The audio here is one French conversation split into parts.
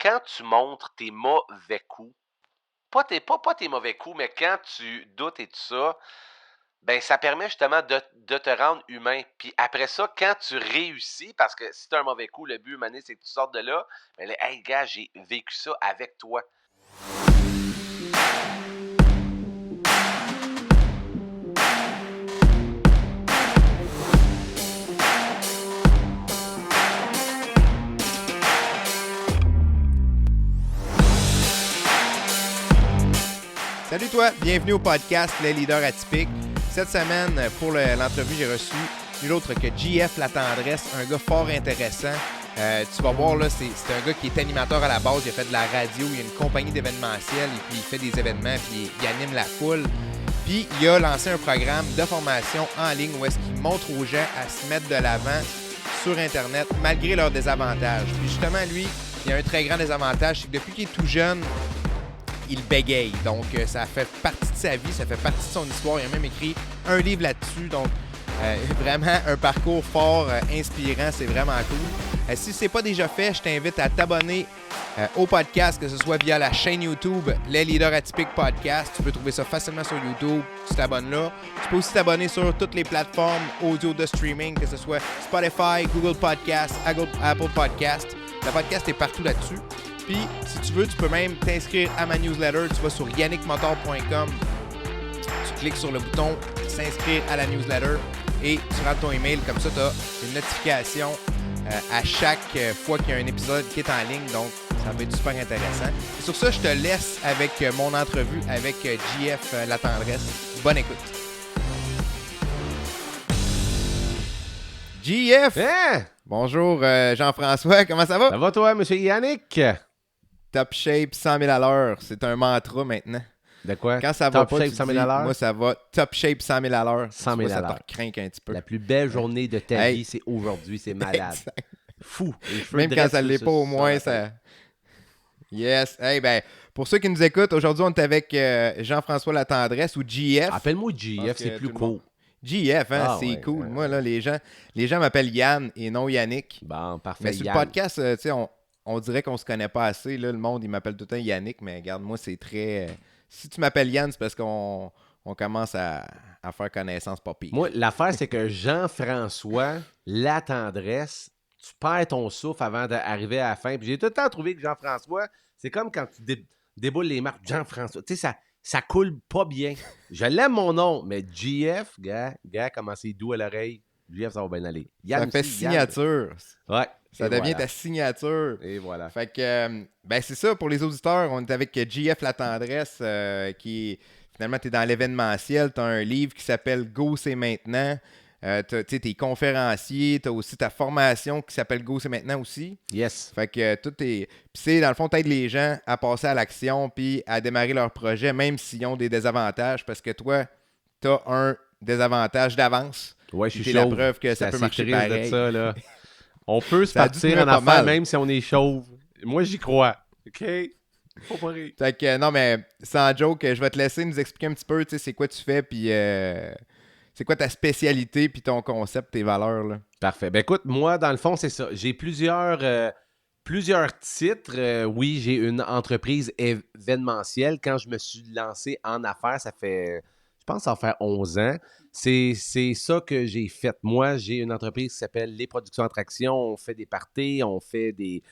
quand tu montres tes mauvais coups, pas tes mauvais coups, mais quand tu doutes et tout ça, ben ça permet justement de te rendre humain. Puis après ça, quand tu réussis, parce que si tu as un mauvais coup, le but, Mané, c'est que tu sortes de là, ben là, hey gars, j'ai vécu ça avec toi. Salut toi, bienvenue au podcast Les Leaders Atypiques. Cette semaine, pour l'entrevue, j'ai reçu nul autre que JF La Tendresse, un gars fort intéressant. Tu vas voir, là, c'est un gars qui est animateur à la base, il a fait de la radio, il a une compagnie d'événementiel, et puis il fait des événements, puis il anime la foule. Puis il a lancé un programme de formation en ligne où est-ce qu'il montre aux gens à se mettre de l'avant sur Internet, malgré leurs désavantages. Puis justement, lui, il a un très grand désavantage, c'est que depuis qu'il est tout jeune, il bégaye. Donc, ça fait partie de sa vie, ça fait partie de son histoire. Il a même écrit un livre là-dessus. Donc, vraiment un parcours fort, inspirant. C'est vraiment cool. Si ce n'est pas déjà fait, je t'invite à t'abonner au podcast, que ce soit via la chaîne YouTube Les Leaders Atypiques Podcast. Tu peux trouver ça facilement sur YouTube. Tu t'abonnes là. Tu peux aussi t'abonner sur toutes les plateformes audio de streaming, que ce soit Spotify, Google Podcast, Apple Podcast. Le podcast est partout là-dessus. Puis, si tu veux, tu peux même t'inscrire à ma newsletter. Tu vas sur yannickmotor.com, tu cliques sur le bouton « S'inscrire à la newsletter » et tu rentres ton email. Comme ça, tu as une notification à chaque fois qu'il y a un épisode qui est en ligne. Donc, ça va être super intéressant. Et sur ça, je te laisse avec mon entrevue avec JF La Tendresse. Bonne écoute. JF! Hein? Bonjour Jean-François, comment ça va? Ça va toi, monsieur Yannick? Top shape 100 000 à l'heure, c'est un mantra maintenant. De quoi? Quand ça va Top pas, shape tu 100 dis, 000 à l'heure? moi ça va top shape 100 000 à l'heure. 100 000 à Ça l'heure. te craint un petit peu. La plus belle journée de ta Hey. vie, c'est aujourd'hui. C'est malade. Exact. Fou. Même quand ça ne l'est pas, au moins, ça... Yes. Hey, ben, pour ceux qui nous écoutent, aujourd'hui, on est avec Jean-François La Tendresse ou JF. Appelle-moi Parce GF, que c'est plus tout le cool. monde- JF, hein, Ah, c'est ouais, cool. ouais, Moi, là, les gens m'appellent Yann et non Yannick. Bon, parfait. Mais sur le Yann. podcast, tu sais, on dirait qu'on se connaît pas assez. Là, le monde, il m'appelle tout le temps Yannick, mais regarde, moi, c'est très... si tu m'appelles Yann, c'est parce qu'on commence à faire connaissance pas pire. Moi, l'affaire, c'est que Jean-François, La Tendresse, tu perds ton souffle avant d'arriver à la fin. Puis j'ai tout le temps trouvé que Jean-François, c'est comme quand tu déboules les marques. Jean-François, tu sais, ça coule pas bien. Je l'aime mon nom, mais GF, gars, comment c'est doux à l'oreille. GF, ça va bien aller. Yann Ça fait aussi, Yann. signature. Ouais. Ça et devient voilà. ta signature. Et voilà. Fait que, ben c'est ça, pour les auditeurs, on est avec JF La Tendresse, qui est, finalement, tu es dans l'événementiel, tu as un livre qui s'appelle Go, c'est maintenant. Tu es conférencier, tu as aussi ta formation qui s'appelle Go, c'est maintenant aussi. Yes. Fait que tout est... Puis c'est, dans le fond, t'aides les gens à passer à l'action puis à démarrer leur projet, même s'ils ont des désavantages, parce que toi, t'as un désavantage d'avance. Ouais, je suis C'est la chauve. preuve que C'est ça peut assez marcher triste de pareil. ça, là. On peut se Ça a dû partir tenir en pas affaires mal. même si on est chauve. Moi, j'y crois. OK? Faut pas rire. Fait que, non, mais sans joke, je vais te laisser nous expliquer un petit peu, tu sais, c'est quoi tu fais, puis c'est quoi ta spécialité, puis ton concept, tes valeurs, là. Parfait. Ben écoute, moi, dans le fond, c'est ça. J'ai plusieurs titres. Oui, j'ai une entreprise événementielle. Quand je me suis lancé en affaires, ça fait, je pense, ça va faire 11 ans. C'est ça que j'ai fait. Moi, j'ai une entreprise qui s'appelle Les Productions Attractions. On fait des parties, on fait des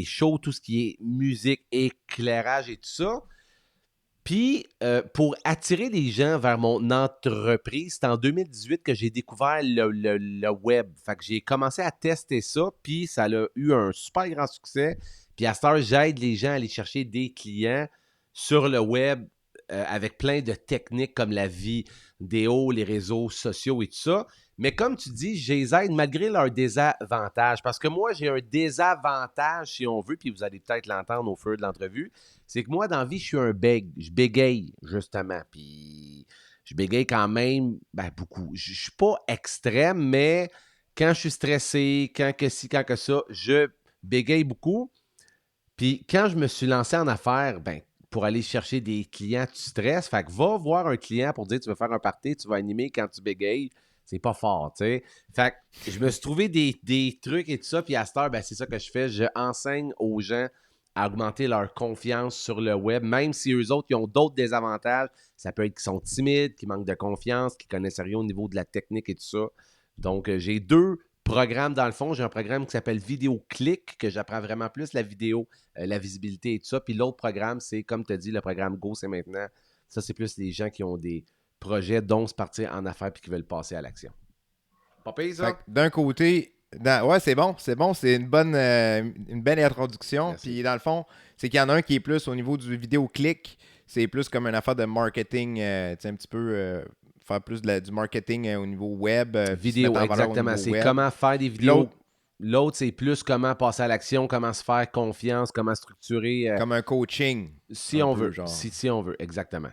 shows, tout ce qui est musique, éclairage et tout ça. Puis, pour attirer les gens vers mon entreprise, c'est en 2018 que j'ai découvert le web. Fait que j'ai commencé à tester ça, puis ça a eu un super grand succès. Puis à cette heure, j'aide les gens à aller chercher des clients sur le web avec plein de techniques comme la vidéo, les réseaux sociaux et tout ça. Mais comme tu dis, je les aide malgré leurs désavantages. Parce que moi, j'ai un désavantage, si on veut, puis vous allez peut-être l'entendre au fur de l'entrevue. C'est que moi, dans la vie, je suis un bègue. Je bégaye, justement. Puis je bégaye quand même beaucoup. Je suis pas extrême, mais quand je suis stressé, quand que ci, quand que ça, je bégaye beaucoup. Puis quand je me suis lancé en affaires, pour aller chercher des clients, tu stresses. Fait que va voir un client pour dire tu veux faire un party, tu vas animer quand tu bégayes. c'est pas fort, tu sais. Fait que je me suis trouvé des trucs et tout ça, puis à cette heure, ben, c'est ça que je fais. Je enseigne aux gens à augmenter leur confiance sur le web, même si eux autres, ils ont d'autres désavantages. Ça peut être qu'ils sont timides, qu'ils manquent de confiance, qu'ils connaissent rien au niveau de la technique et tout ça. Donc, j'ai 2 programmes dans le fond. J'ai un programme qui s'appelle Vidéo Click, que j'apprends vraiment plus la vidéo, la visibilité et tout ça. Puis l'autre programme, c'est, comme tu as dit, le programme Go, c'est maintenant. Ça, c'est plus les gens qui ont des projets dont se partir en affaires puis qui veulent passer à l'action. Pas pire, Fait ça? que d'un côté, ouais, c'est bon, c'est une belle introduction. Merci. Puis dans le fond, c'est qu'il y en a un qui est plus au niveau du vidéo-clic, c'est plus comme une affaire de marketing, tu sais, un petit peu faire plus du marketing au niveau web. Puis se Vidéo, mettre en valeur au exactement. niveau C'est web. comment faire des Puis vidéos. L'autre, c'est plus comment passer à l'action, comment se faire confiance, comment structurer. Comme un coaching. Si un on peu, veut. genre. Si on veut, exactement.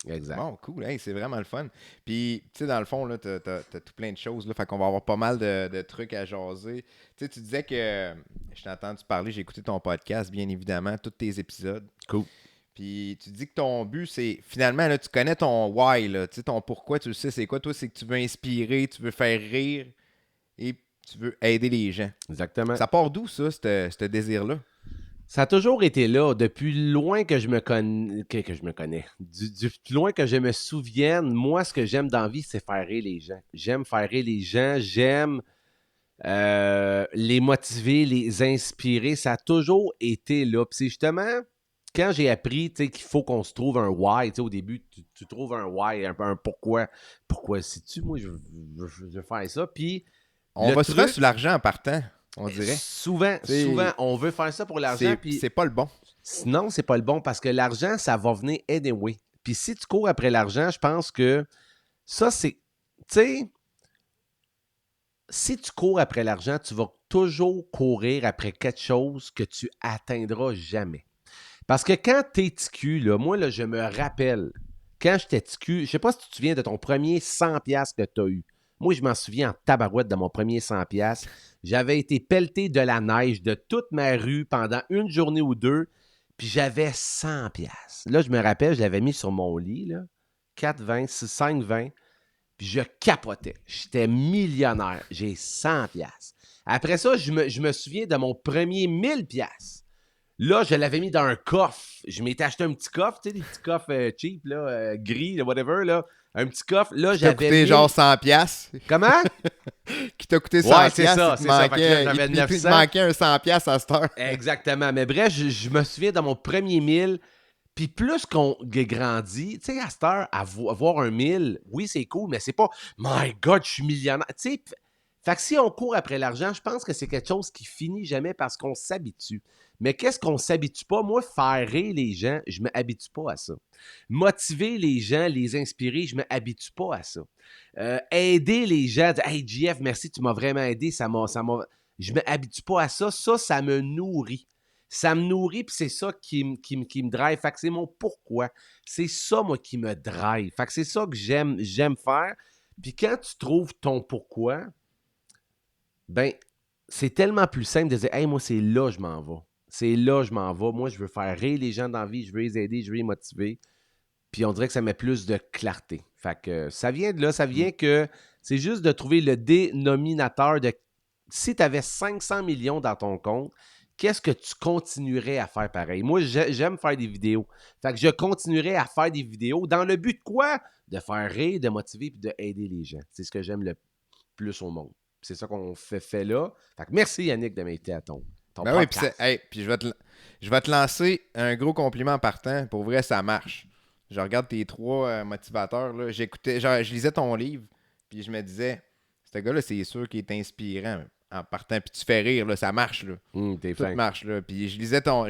Exact. Bon, cool. Hey, c'est vraiment le fun. Puis, tu sais, dans le fond, là, t'as tout plein de choses. Là, fait qu'on va avoir pas mal de trucs à jaser. Tu sais, tu disais que je t'ai entendu parler, j'ai écouté ton podcast, bien évidemment, tous tes épisodes. Cool. Puis, tu dis que ton but, c'est finalement, là, tu connais ton why, là, tu sais, ton pourquoi, tu le sais, c'est quoi. Toi, c'est que tu veux inspirer, tu veux faire rire et tu veux aider les gens. Exactement. Ça part d'où, ça, ce désir-là? Ça a toujours été là, depuis loin que je me connais. Que je me connais. Du plus loin que je me souvienne, moi, ce que j'aime dans la vie, c'est faire rire les gens. J'aime faire rire les gens, j'aime les motiver, les inspirer. Ça a toujours été là. Puis c'est justement, quand j'ai appris qu'il faut qu'on se trouve un why, au début, tu trouves un why, un pourquoi. Pourquoi sais-tu, moi, je veux faire ça. Puis On va souvent sur l'argent en partant, on dirait. Souvent, on veut faire ça pour l'argent. C'est pas le bon. Sinon, c'est pas le bon parce que l'argent, ça va venir anyway. Puis si tu cours après l'argent, je pense que ça, c'est. Tu sais, si tu cours après l'argent, tu vas toujours courir après quelque chose que tu atteindras jamais. Parce que quand t'es TQ, là, moi, là, je me rappelle, quand j'étais TQ, je sais pas si tu te souviens de ton premier 100$ que tu as eu. Moi, je m'en souviens en tabarouette de mon premier 100$. J'avais été pelleté de la neige de toute ma rue pendant une journée ou deux, puis j'avais 100$. Là, je me rappelle, je l'avais mis sur mon lit, là, 4,20, 5,20, puis je capotais. J'étais millionnaire. J'ai 100$. Après ça, je me souviens de mon premier 1000$. Là, je l'avais mis dans un coffre. Je m'étais acheté un petit coffre, tu sais, des petits coffres cheap, là, gris, là, whatever, là. Un petit coffre. Là, Qui t'a coûté genre 100$. Comment? Qui t'a coûté 100$. Ouais, c'est ça, c'est ça. Fait que là, j'avais il 900. te manquait un 100$ à cette heure. Exactement. Mais bref, je me souviens dans mon premier 1000$. Puis plus qu'on grandit, tu sais, à cette heure, avoir un 1000$, oui, c'est cool, mais c'est pas « My God, je suis millionnaire ». Tu sais, fait que si on court après l'argent, je pense que c'est quelque chose qui finit jamais parce qu'on s'habitue. Mais qu'est-ce qu'on s'habitue pas? Moi, faire rire les gens, je me habitue pas à ça. Motiver les gens, les inspirer, je me habitue pas à ça. Aider les gens, dire, hey, JF, merci, tu m'as vraiment aidé, je me habitue pas à ça. Ça me nourrit. Ça me nourrit, puis c'est ça qui me drive. Fait que c'est mon pourquoi. C'est ça, moi, qui me drive. Fait que c'est ça que j'aime faire. Puis quand tu trouves ton pourquoi, ben, c'est tellement plus simple de dire, hey, moi, c'est là que je m'en vais. C'est là que je m'en vais. Moi, je veux faire rire les gens dans la vie, je veux les aider, je veux les motiver. Puis on dirait que ça met plus de clarté. Fait que ça vient de là, ça vient que c'est juste de trouver le dénominateur de si tu avais 500 millions dans ton compte, qu'est-ce que tu continuerais à faire pareil? Moi, j'aime faire des vidéos. Fait que je continuerais à faire des vidéos dans le but de quoi? De faire rire, de motiver et d'aider les gens. C'est ce que j'aime le plus au monde. C'est ça qu'on fait là. Fait que merci Yannick de m'aider à ton ben podcast. Oui, puis je vais te lancer un gros compliment en partant. Pour vrai, ça marche. Je regarde tes 3 motivateurs. Là. Je lisais ton livre, puis je me disais, ce gars-là, c'est sûr qu'il est inspirant en partant. Puis tu fais rire, là, ça marche. Là. T'es Tout fin. marche. Là. Puis je lisais ton.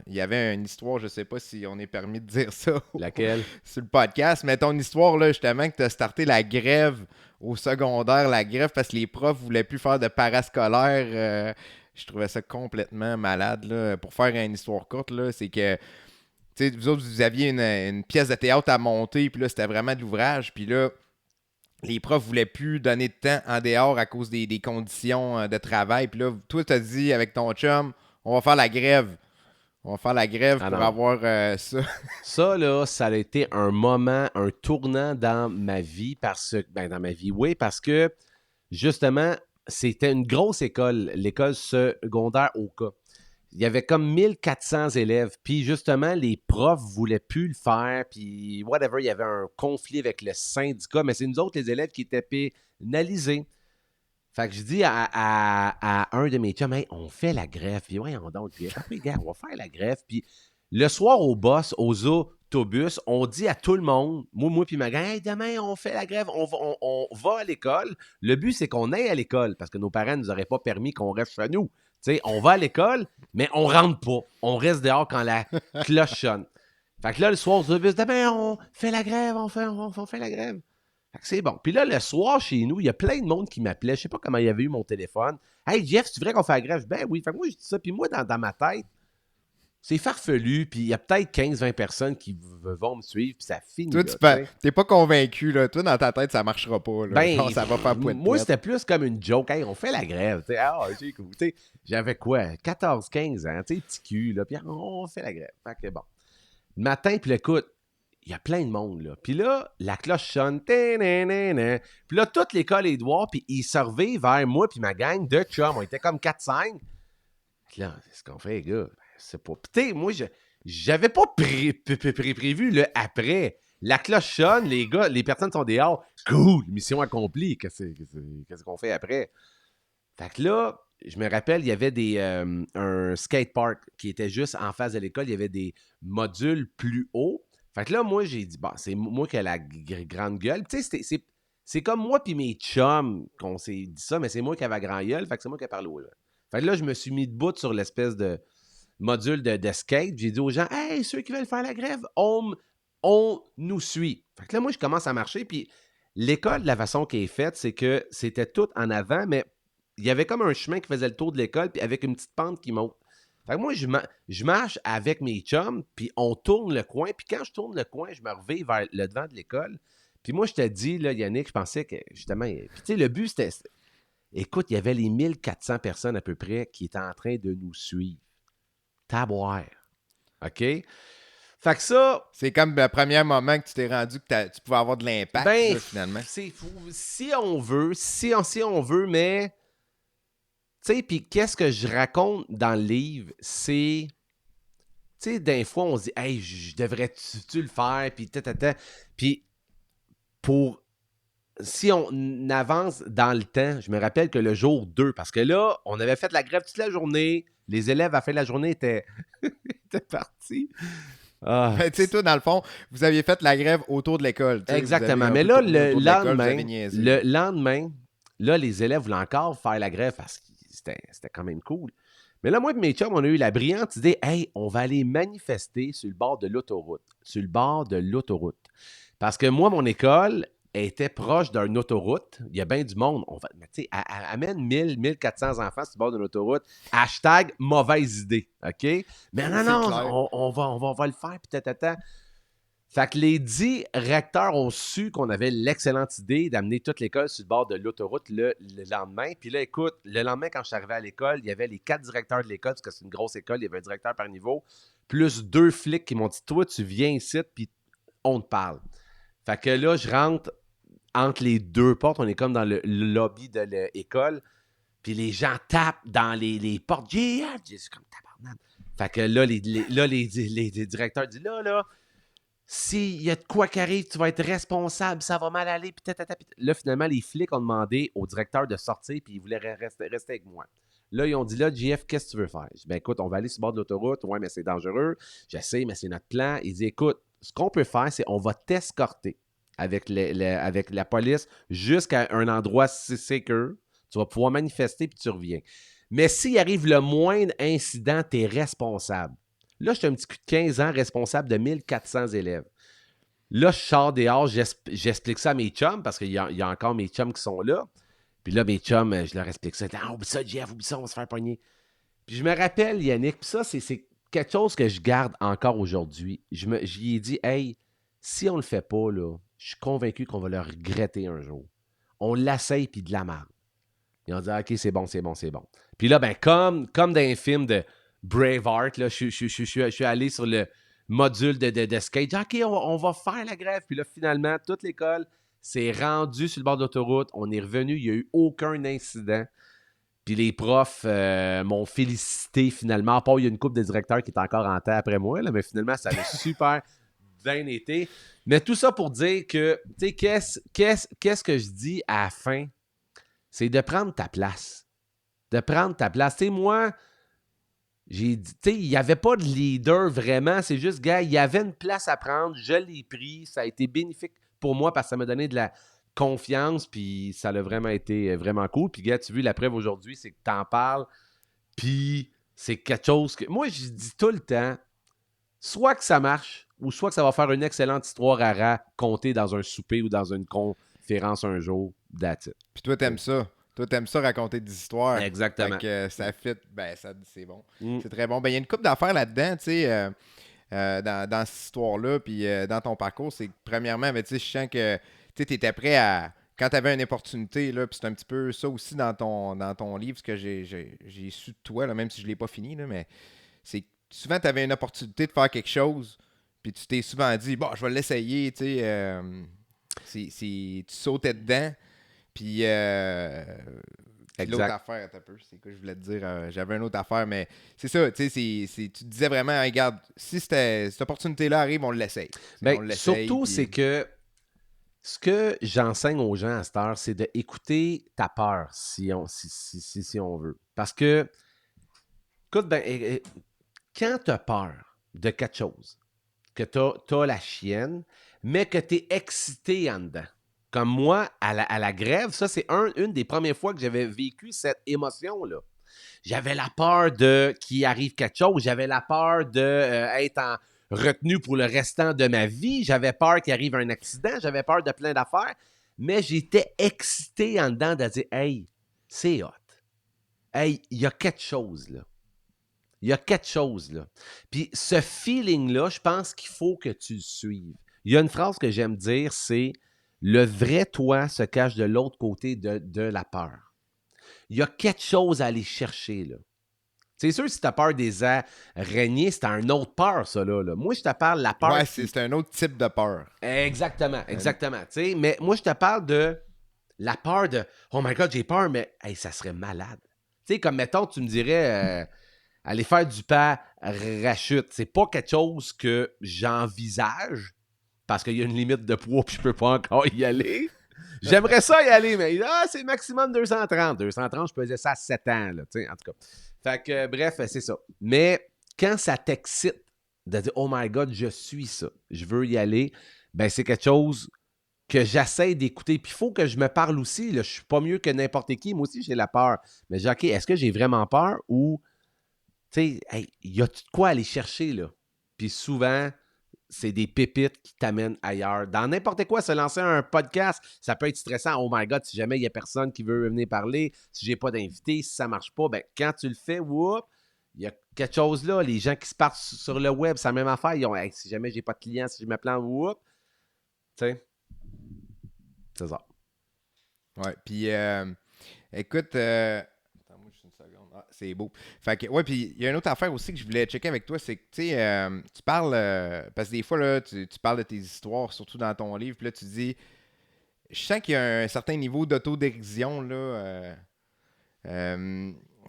Il y avait une histoire, je sais pas si on est permis de dire ça. Laquelle? Sur le podcast, mais ton histoire, là, justement, que tu as starté la grève au secondaire, la grève parce que les profs voulaient plus faire de parascolaire. Je trouvais ça complètement malade. Là. Pour faire une histoire courte, là, c'est que vous autres, vous aviez une pièce de théâtre à monter, puis là, c'était vraiment de l'ouvrage. Puis là, les profs voulaient plus donner de temps en dehors à cause des conditions de travail. Puis là, toi, tu as dit avec ton chum, on va faire la grève. On va faire la grève Ah pour non. avoir ça. Ça, là, ça a été un moment, un tournant dans ma vie parce que, ben, dans ma vie, oui, parce que, justement, c'était une grosse école, l'école secondaire Oka. Il y avait comme 1400 élèves, puis justement, les profs voulaient plus le faire, puis whatever, il y avait un conflit avec le syndicat, mais c'est nous autres, les élèves, qui étaient pénalisés. Fait que je dis à un de mes chums, hey, on fait la grève. Puis voyons donc, puis après, gars, on va faire la grève. Puis le soir au boss, aux autobus, on dit à tout le monde, moi puis ma gang, hey, demain, on fait la grève, on va à l'école. Le but, c'est qu'on aille à l'école parce que nos parents ne nous auraient pas permis qu'on reste chez nous. Tu sais, on va à l'école, mais on rentre pas. On reste dehors quand la cloche sonne. Fait que là, le soir, aux autobus, demain, on fait la grève, on fait la grève. Fait que c'est bon. Puis là, le soir, chez nous, il y a plein de monde qui m'appelait. Je sais pas comment il y avait eu mon téléphone. Hey, Jeff, c'est vrai qu'on fait la grève? Ben oui. Fait que moi, je dis ça. Puis moi, dans ma tête, c'est farfelu. Puis il y a peut-être 15-20 personnes qui vont me suivre. Puis ça finit. Toi, là, t'es pas convaincu, là. Toi, dans ta tête, ça marchera pas, là. ben, Genre, ça va faire pouet. moi, c'était plus comme une joke. Hey, on fait la grève. T'sais. Ah, j'ai écouté. J'avais quoi? 14-15 ans. Tu sais, petit cul. Là, puis on fait la grève. Fait que bon. Le matin, puis écoute, il y a plein de monde, là. Puis là, la cloche sonne. Puis là, toute l'école est dehors, puis ils servaient vers moi puis ma gang de chums. On était comme 4-5. Puis là, c'est ce qu'on fait, les gars. Ben, c'est pas... Puis tu sais, moi, j'avais pas prévu le après. La cloche sonne, les gars, les personnes sont dehors. Cool, mission accomplie. Qu'est-ce qu'on fait après? Fait que là, je me rappelle, il y avait un skatepark qui était juste en face de l'école. Il y avait des modules plus hauts. Fait que là, moi, j'ai dit, bon, c'est moi qui ai la grande gueule. Tu sais, c'est comme moi puis mes chums qu'on s'est dit ça, mais c'est moi qui avais la grande gueule. Fait que c'est moi qui ai parlé au là. Fait que là, je me suis mis debout sur l'espèce de module de skate. J'ai dit aux gens, hey, ceux qui veulent faire la grève, on nous suit. Fait que là, moi, je commence à marcher. Puis l'école, de la façon qu'elle est faite, c'est que c'était tout en avant, mais il y avait comme un chemin qui faisait le tour de l'école, puis avec une petite pente qui monte. Fait que moi, je marche avec mes chums, puis on tourne le coin. Puis quand je tourne le coin, je me reviens vers le devant de l'école. Puis moi, je te dis, là, Yannick, je pensais que, justement... Puis tu sais, le but, c'était... Écoute, il y avait les 1400 personnes à peu près qui étaient en train de nous suivre. Taboire. OK? Fait que ça... C'est comme le premier moment que tu t'es rendu que tu pouvais avoir de l'impact, Ben, là, finalement. c'est fou. Si on veut, mais... Tu sais, puis qu'est-ce que je raconte dans le livre, c'est... Tu sais, des fois, on se dit, hey, je devrais-tu le faire, puis tata. Puis, pour. Si on avance dans le temps, je me rappelle que le jour 2, parce que là, on avait fait la grève toute la journée, les élèves à la fin de la journée étaient partis. Ah, Tu sais, toi, dans le fond, vous aviez fait la grève autour de l'école. exactement. Mais là, le lendemain, là, les élèves voulaient encore faire la grève parce que c'était quand même cool. Mais là, moi et mes chums, on a eu la brillante idée, hey, on va aller manifester sur le bord de l'autoroute. Sur le bord de l'autoroute. Parce que moi, mon école était proche d'une autoroute. Il y a bien du monde. Tu sais, amène 1400 enfants sur le bord d'une autoroute. Hashtag mauvaise idée. OK? Mais non, on va le faire. Puis tata. Fait que les 10 recteurs ont su qu'on avait l'excellente idée d'amener toute l'école sur le bord de l'autoroute le lendemain. Puis là, écoute, le lendemain, quand je suis arrivé à l'école, il y avait les 4 directeurs de l'école, parce que c'est une grosse école, il y avait un directeur par niveau, plus 2 flics qui m'ont dit, toi, tu viens ici, puis on te parle. Fait que là, je rentre entre les 2 portes, on est comme dans le lobby de l'école, puis les gens tapent dans les portes. C'est comme tabarnak. Fait que là, les directeurs disent, là, s'il y a de quoi qui arrive, tu vas être responsable, ça va mal aller, puis là, finalement, les flics ont demandé au directeur de sortir, puis ils voulaient rester avec moi. Là, ils ont dit, là, JF, qu'est-ce que tu veux faire? Je dis, ben écoute, on va aller sur le bord de l'autoroute. Ouais, mais c'est dangereux. Je sais, mais c'est notre plan. Il dit, écoute, ce qu'on peut faire, c'est on va t'escorter avec la police jusqu'à un endroit sécure. Tu vas pouvoir manifester, puis tu reviens. Mais s'il arrive le moindre incident, tu es responsable. Là, je suis un petit cul de 15 ans, responsable de 1400 élèves. Là, je sors dehors, j'explique ça à mes chums, parce qu'il y a encore mes chums qui sont là. Puis là, mes chums, je leur explique ça. Ah, oublie ça, Jeff, oublie ça, on va se faire pogner. Puis je me rappelle, Yannick, puis ça, c'est quelque chose que je garde encore aujourd'hui. J'y ai dit, hey, si on le fait pas, là, je suis convaincu qu'on va le regretter un jour. On l'essaye, puis de la merde. Ils ont dit, OK, c'est bon. Puis là, ben, comme dans un film de Braveheart, là, je suis allé sur le module de skate. OK, on va faire la grève. Puis là, finalement, toute l'école s'est rendue sur le bord de l'autoroute. On est revenu. Il n'y a eu aucun incident. Puis les profs m'ont félicité finalement. À part, il y a une couple de directeurs qui est encore en temps après moi, là, mais finalement, ça a super bien été. Mais tout ça pour dire que, tu sais, qu'est-ce que je dis à la fin? C'est de prendre ta place. De prendre ta place. Tu sais, moi, j'ai dit, tu sais, il n'y avait pas de leader vraiment. C'est juste, gars, il y avait une place à prendre. Je l'ai pris. Ça a été bénéfique pour moi parce que ça m'a donné de la confiance. Puis ça a vraiment été vraiment cool. Puis, gars, tu vois, la preuve aujourd'hui, c'est que tu en parles. Puis c'est quelque chose que. Moi, je dis tout le temps, soit que ça marche, ou soit que ça va faire une excellente histoire à raconter dans un souper ou dans une conférence un jour. That's it. Puis toi, t'aimes ça. Toi, t'aimes ça raconter des histoires. Exactement. Fait que ça fit, ben, c'est bon. C'est très bon. Ben, il y a une couple d'affaires là-dedans, tu sais, dans cette histoire-là, puis dans ton parcours. C'est que, premièrement, ben, tu sais, je sens que tu étais prêt à. Quand tu avais une opportunité, là, puis c'est un petit peu ça aussi dans ton livre, ce que j'ai su de toi, là, même si je ne l'ai pas fini, là, mais c'est que souvent, tu avais une opportunité de faire quelque chose, puis tu t'es souvent dit, bon, je vais l'essayer, tu sais, tu sautais dedans. Puis, l'autre affaire, un peu, c'est quoi je voulais te dire? J'avais une autre affaire, mais c'est ça, tu sais, tu disais vraiment, hey, regarde, si cette opportunité-là arrive, on l'essaye. Ben, surtout, c'est que ce que j'enseigne aux gens à cette heure, c'est d'écouter ta peur, si on veut. Parce que, écoute, ben, quand tu as peur de quelque chose, que tu as la chienne, mais que tu es excité en dedans, comme moi, à la grève, ça, c'est une des premières fois que j'avais vécu cette émotion-là. J'avais la peur qu'il arrive quelque chose. J'avais la peur d'être retenu pour le restant de ma vie. J'avais peur qu'il arrive un accident. J'avais peur de plein d'affaires. Mais j'étais excité en dedans de dire « Hey, c'est hot. Hey, il y a quelque chose, là. Il y a quelque chose, là. » Puis ce feeling-là, je pense qu'il faut que tu le suives. Il y a une phrase que j'aime dire, c'est « Le vrai toi se cache de l'autre côté de la peur. » Il y a quelque chose à aller chercher, là. C'est sûr, si tu as peur des araignées, c'est un autre peur, ça, là. Moi, je te parle de la peur... Ouais, c'est un autre type de peur. Exactement. Mais moi, je te parle de la peur de « Oh my God, j'ai peur, mais hey, ça serait malade. » Tu sais, comme, mettons, tu me dirais... aller faire du parachute, c'est pas quelque chose que j'envisage parce qu'il y a une limite de poids puis je peux pas encore y aller. J'aimerais ça y aller, mais c'est maximum 230. 230, je pesais ça à 7 ans, là, en tout cas. Fait que, bref, c'est ça. Mais quand ça t'excite de dire « Oh my God, je suis ça, je veux y aller », ben c'est quelque chose que j'essaie d'écouter. Puis il faut que je me parle aussi. Là, je suis pas mieux que n'importe qui. Moi aussi, j'ai la peur. Mais j'ai OK, est-ce que j'ai vraiment peur ou... Tu sais, hey, y a-tu de quoi aller chercher, là? Puis souvent, c'est des pépites qui t'amènent ailleurs. Dans n'importe quoi, se lancer un podcast, ça peut être stressant. Oh my God, si jamais il n'y a personne qui veut venir parler, si j'ai pas d'invité, si ça marche pas, ben quand tu le fais, whoop, il y a quelque chose là. Les gens qui se partent sur le web, c'est la même affaire. Ils ont, hey, si jamais j'ai pas de clients, si je me plante, whoop. Tu sais, c'est ça. Ouais, puis écoute... Attends-moi juste une seconde. Ah, c'est beau. Fait que, ouais, puis il y a une autre affaire aussi que je voulais checker avec toi, c'est que, tu sais, tu parles... parce que des fois, là, tu parles de tes histoires, surtout dans ton livre, puis là, tu dis... Je sens qu'il y a un certain niveau d'autodérision, là.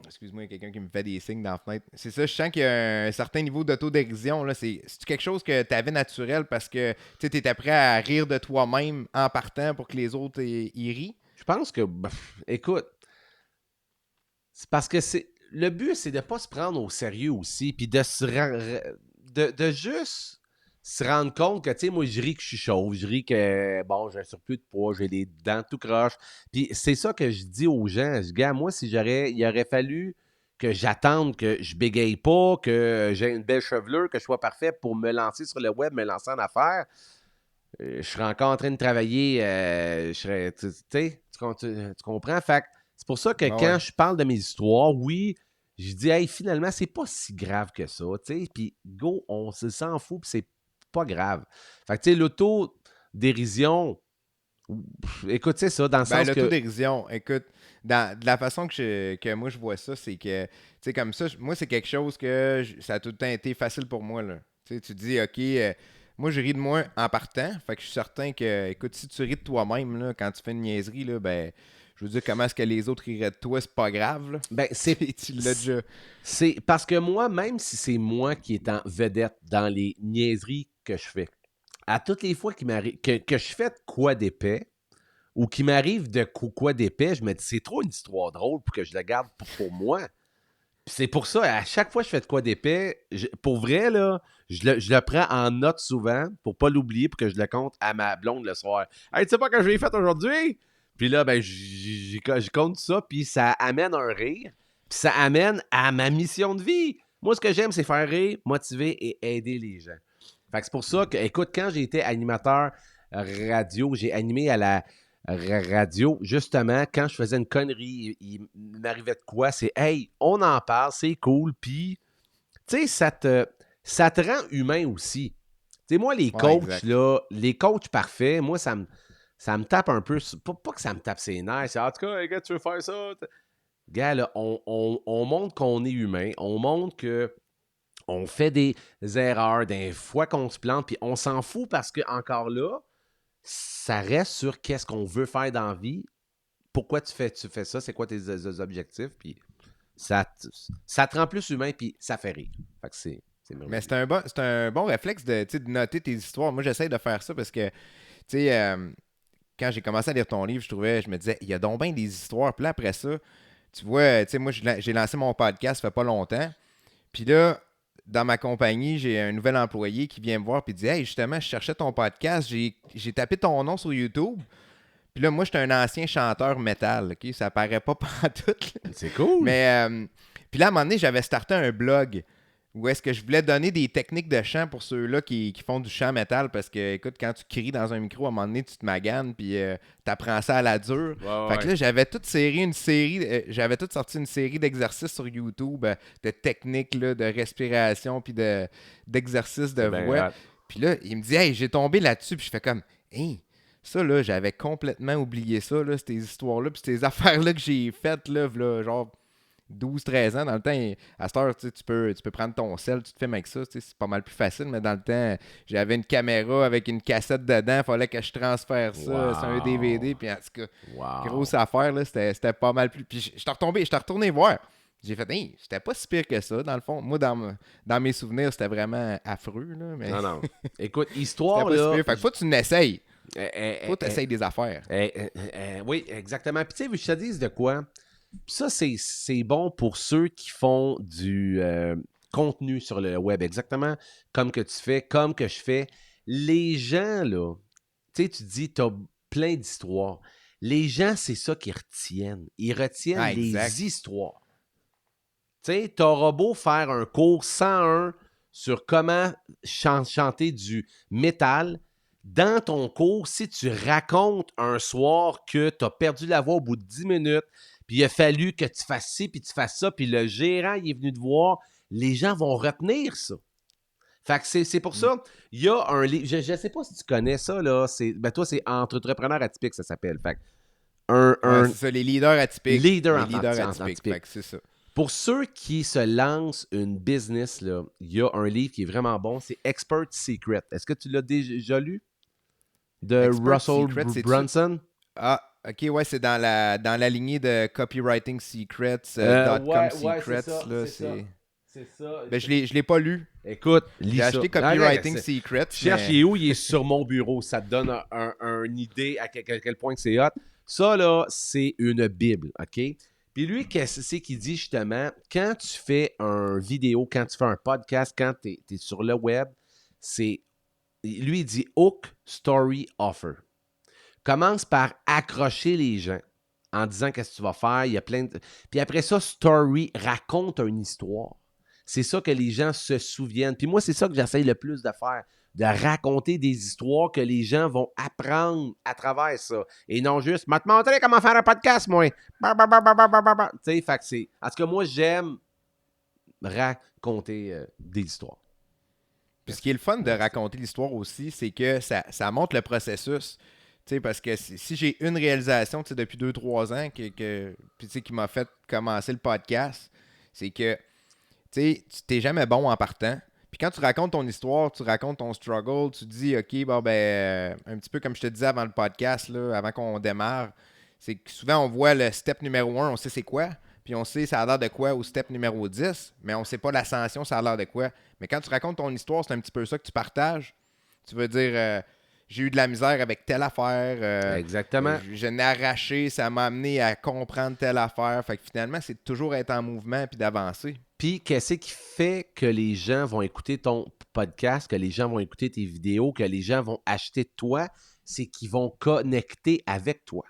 Excuse-moi, il y a quelqu'un qui me fait des signes dans la fenêtre. C'est ça, je sens qu'il y a un certain niveau d'autodérision, là. C'est quelque chose que tu avais naturel parce que, tu étais prêt à rire de toi-même en partant pour que les autres y rient? Je pense que, écoute, c'est parce que le but, c'est de ne pas se prendre au sérieux aussi, puis de juste se rendre compte que, tu sais, moi, je ris que je suis chauve, je ris que, bon, j'ai un surplus de poids, j'ai les dents tout croche. Puis c'est ça que je dis aux gens. Je dis, gars, moi, il aurait fallu que j'attende que je bégaye pas, que j'ai une belle chevelure, que je sois parfait pour me lancer sur le web, me lancer en affaires. Je serais encore en train de travailler, je serais, tu sais, tu comprends? Fait que c'est pour ça que quand je parle de mes histoires, oui, je dis, hey, finalement, c'est pas si grave que ça, tu sais, puis go, on s'en fout, puis c'est pas grave. Fait que, tu sais, l'autodérision, Écoute, c'est ça, dans le Ben, sens que... l'autodérision, écoute, de la façon que moi je vois ça, c'est que, tu sais, comme ça, moi, c'est quelque chose que ça a tout le temps été facile pour moi, là. Tu sais, tu dis, OK, moi, je ris de moi en partant, fait que je suis certain que, écoute, si tu ris de toi-même, là, quand tu fais une niaiserie, là, ben, je veux dire, comment est-ce que les autres riraient de toi, c'est pas grave, là. Ben, Tu l'as déjà. c'est parce que moi, même si c'est moi qui est en vedette dans les niaiseries que je fais, à toutes les fois que je fais de quoi d'épais, ou qu'il m'arrive de quoi d'épais, je me dis, c'est trop une histoire drôle pour que je la garde pour moi. Puis c'est pour ça, à chaque fois que je fais de quoi d'épais, pour vrai, là, je le prends en note souvent pour pas l'oublier, pour que je le compte à ma blonde le soir. Hey, tu sais pas que je l'ai fait aujourd'hui? Puis là, ben, je compte ça, puis ça amène un rire, puis ça amène à ma mission de vie. Moi, ce que j'aime, c'est faire rire, motiver et aider les gens. Fait que c'est pour ça que, écoute, quand j'ai été animateur radio, j'ai animé à la radio, justement, quand je faisais une connerie, il m'arrivait de quoi, c'est hey, on en parle, c'est cool, puis tu sais, ça te rend humain aussi. Tu sais, moi, les Ouais, coachs, exact. là, les coachs parfaits, moi, ça me tape un peu, pas que ça me tape ses nerfs, c'est en tout cas, hey, gars, tu veux faire ça? Gars, là, on montre qu'on est humain, on montre que on fait des erreurs, des fois qu'on se plante, puis on s'en fout parce que, encore là, ça reste sur qu'est-ce qu'on veut faire dans la vie, pourquoi tu fais ça, c'est quoi tes objectifs, puis ça te rend plus humain, puis ça fait rire. Fait que c'est Mais merveilleux. c'est un bon réflexe de, tu sais, de noter tes histoires. Moi, j'essaie de faire ça parce que, tu sais, quand j'ai commencé à lire ton livre, je me disais, il y a donc bien des histoires. Puis là, après ça, tu vois, tu sais, moi, j'ai lancé mon podcast, ça fait pas longtemps. Puis là, dans ma compagnie, j'ai un nouvel employé qui vient me voir et dit, hey, justement, je cherchais ton podcast, j'ai tapé ton nom sur YouTube. Puis là, moi, j'étais un ancien chanteur métal, OK? Ça paraît pas pantoute, là. C'est cool. Mais, puis là, à un moment donné, j'avais starté un blog où est-ce que je voulais donner des techniques de chant pour ceux-là qui font du chant métal parce que, écoute, quand tu cries dans un micro, à un moment donné, tu te maganes puis t'apprends ça à la dure. Ouais, Fait ouais. que là, j'avais tout sorti une série d'exercices sur YouTube, de techniques là, de respiration puis d'exercices de C'est bien voix. hot. Puis là, il me dit, hey, j'ai tombé là-dessus, puis je fais comme, hey, ça, là, j'avais complètement oublié ça, là, ces histoires-là, puis ces affaires-là que j'ai faites, là, genre 12-13 ans. Dans le temps, à cette heure, tu peux prendre ton sel, tu te filmes avec ça, tu sais, c'est pas mal plus facile, mais dans le temps, j'avais une caméra avec une cassette dedans, il fallait que je transfère ça sur un Wow. DVD, puis en tout cas, Wow. grosse affaire, là, c'était pas mal plus. Puis je t'ai retourné voir. J'ai fait, hey, c'était pas si pire que ça, dans le fond. Moi, dans mes souvenirs, c'était vraiment affreux, là, mais Non, non. Écoute, c'était histoire, pas si là... pire. Fait que faut que tu n'essayes. Faut que tu eh, essayes des affaires. oui, exactement. Puis tu sais, je te dis de quoi? Puis ça, c'est bon pour ceux qui font du contenu sur le web, exactement comme que tu fais, comme que je fais. Les gens, là, tu sais, tu dis, tu as plein d'histoires. Les gens, c'est ça qu'ils retiennent. Ils retiennent Ah, exact. les histoires. Tu sais, t'auras beau faire un cours 101 sur comment chanter du métal. Dans ton cours, si tu racontes un soir que tu as perdu la voix au bout de 10 minutes, puis il a fallu que tu fasses ci, puis tu fasses ça, puis le gérant il est venu te voir, les gens vont retenir ça. Fait que c'est pour ça, il y a un livre, je ne sais pas si tu connais ça, là, ben toi, c'est Entrepreneur atypique, ça s'appelle. Fait que Ouais, un c'est ça, les leaders atypiques. leader Les en leaders atypique. atypiques. Fait que c'est ça. Pour ceux qui se lancent une business, là, il y a un livre qui est vraiment bon, c'est Expert Secret. Est-ce que tu l'as déjà lu? De Expert Russell Secret, c'est-tu? Brunson? Ah, ok, ouais, c'est dans la lignée de Copywriting Secrets, Ouais, .com ouais, Secrets, c'est ça, là, c'est ça. C'est ça. Ben, je l'ai pas lu. Écoute, lis J'ai ça. acheté Ah, Copywriting ouais, Secrets, cherche, mais... il est où? Il est sur mon bureau. Ça te donne une idée à quel point que c'est hot. Ça, là, c'est une Bible, OK? Puis lui, qu'est-ce que c'est qu'il dit, justement? Quand tu fais un vidéo, quand tu fais un podcast, quand tu es sur le web, c'est... Lui, il dit « Hook, Story, Offer ». Commence par accrocher les gens en disant qu'est-ce que tu vas faire. Il y a plein de... Puis après ça, story, raconte une histoire. C'est ça que les gens se souviennent. Puis moi, c'est ça que j'essaye le plus de faire, de raconter des histoires que les gens vont apprendre à travers ça. Et non juste, « vais te montrer comment faire un podcast, moi. » Tu sais, fait que c'est... En tout cas, moi, j'aime raconter des histoires. Puis ce qui est le fun de raconter l'histoire aussi, c'est que ça montre le processus. Tu sais, parce que si j'ai une réalisation, tu sais, depuis 2-3 ans puis, tu sais, qui m'a fait commencer le podcast, c'est que, tu sais, tu t'es jamais bon en partant. Puis quand tu racontes ton histoire, tu racontes ton struggle, tu te dis, OK, bon, ben, un petit peu comme je te disais avant le podcast, là, avant qu'on démarre, c'est que souvent, on voit le step numéro 1, on sait c'est quoi, puis on sait ça a l'air de quoi au step numéro 10, mais on sait pas l'ascension, ça a l'air de quoi. Mais quand tu racontes ton histoire, c'est un petit peu ça que tu partages. Tu veux dire, j'ai eu de la misère avec telle affaire, Exactement. je n'ai arraché, ça m'a amené à comprendre telle affaire. Fait que finalement, c'est toujours être en mouvement puis d'avancer. Puis, qu'est-ce qui fait que les gens vont écouter ton podcast, que les gens vont écouter tes vidéos, que les gens vont acheter de toi? C'est qu'ils vont connecter avec toi.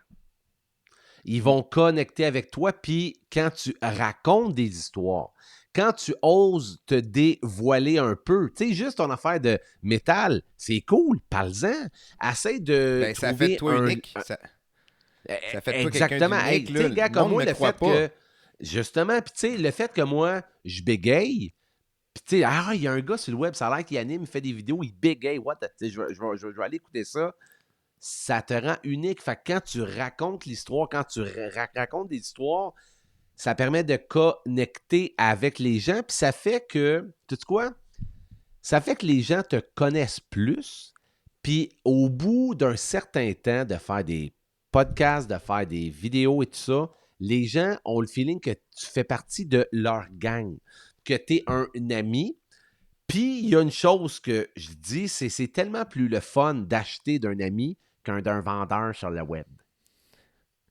Ils vont connecter avec toi, puis quand tu racontes des histoires, quand tu oses te dévoiler un peu, tu sais, juste ton affaire de métal, c'est cool, parle-en. Essaye de Ben, ça fait de trouver toi unique. Ça fait de toi quelqu'un Exactement. Hey, d'unique. tu sais, Là. le gars Le comme monde moi, ne le croit fait pas. que, justement, puis tu sais, le fait que moi, je bégaye, puis tu sais, ah, il y a un gars sur le web, ça a l'air qu'il anime, il fait des vidéos, il bégaye, what the... Tu sais, je vais aller écouter ça. Ça te rend unique. Fait que quand tu racontes l'histoire, quand tu racontes des histoires, ça permet de connecter avec les gens, puis ça fait que, tu sais quoi? Ça fait que les gens te connaissent plus, puis au bout d'un certain temps de faire des podcasts, de faire des vidéos et tout ça, les gens ont le feeling que tu fais partie de leur gang, que tu es un ami. Puis il y a une chose que je dis, c'est tellement plus le fun d'acheter d'un ami qu'un d'un vendeur sur le web.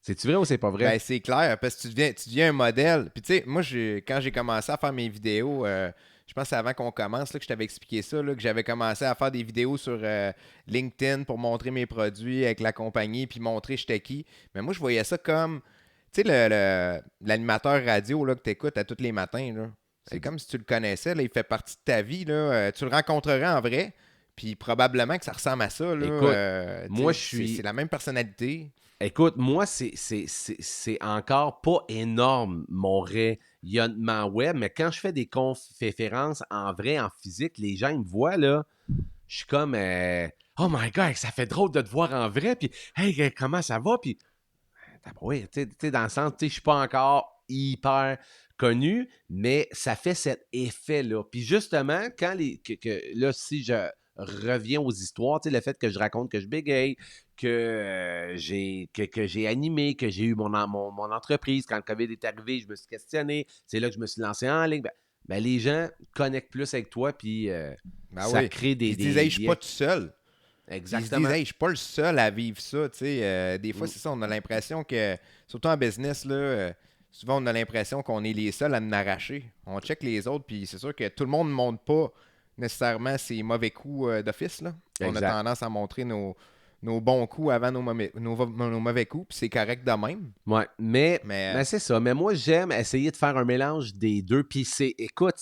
C'est-tu vrai ou c'est pas vrai? Ben, c'est clair, parce que tu deviens un modèle. Puis tu sais, moi, quand j'ai commencé à faire mes vidéos, je pense que c'est avant qu'on commence là, que je t'avais expliqué ça, là, que j'avais commencé à faire des vidéos sur LinkedIn pour montrer mes produits avec la compagnie, puis montrer j'étais qui. Mais moi, je voyais ça comme, tu sais, l'animateur radio là, que tu écoutes à tous les matins. Là. C'est comme si tu le connaissais, là, il fait partie de ta vie. Là, tu le rencontrerais en vrai, puis probablement que ça ressemble à ça. Là, Écoute, moi, c'est la même personnalité. Écoute, moi, c'est encore pas énorme mon rayonnement web, mais quand je fais des conférences en vrai, en physique, les gens ils me voient, là, je suis comme Oh my God, ça fait drôle de te voir en vrai, puis hey, comment ça va? Puis, oui, tu sais, dans le sens, tu sais, je suis pas encore hyper connu, mais ça fait cet effet-là. Puis justement, quand là, si je reviens aux histoires, tu sais, le fait que je raconte que je bégaye, que j'ai animé, que j'ai eu mon entreprise. Quand le COVID est arrivé, je me suis questionné. C'est là que je me suis lancé en ligne. Ben, les gens connectent plus avec toi, puis ça crée des... Ils se disent, hey, je suis pas tout seul. Exactement. Ils se disent, hey, je suis pas le seul à vivre ça. Tu sais, des fois, c'est ça, on a l'impression que, surtout en business, là, souvent, on a l'impression qu'on est les seuls à nous arracher. On check les autres, puis c'est sûr que tout le monde ne montre pas nécessairement ses mauvais coups d'office. Là. On a tendance à montrer nos bons coups avant nos mauvais coups, puis c'est correct de même. Ouais, mais c'est ça. Mais moi, j'aime essayer de faire un mélange des deux. Puis écoute,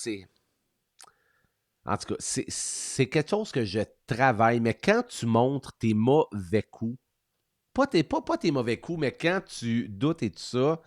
en tout cas, c'est quelque chose que je travaille. Mais quand tu montres tes mauvais coups, pas tes mauvais coups, mais quand tu doutes et tout ça,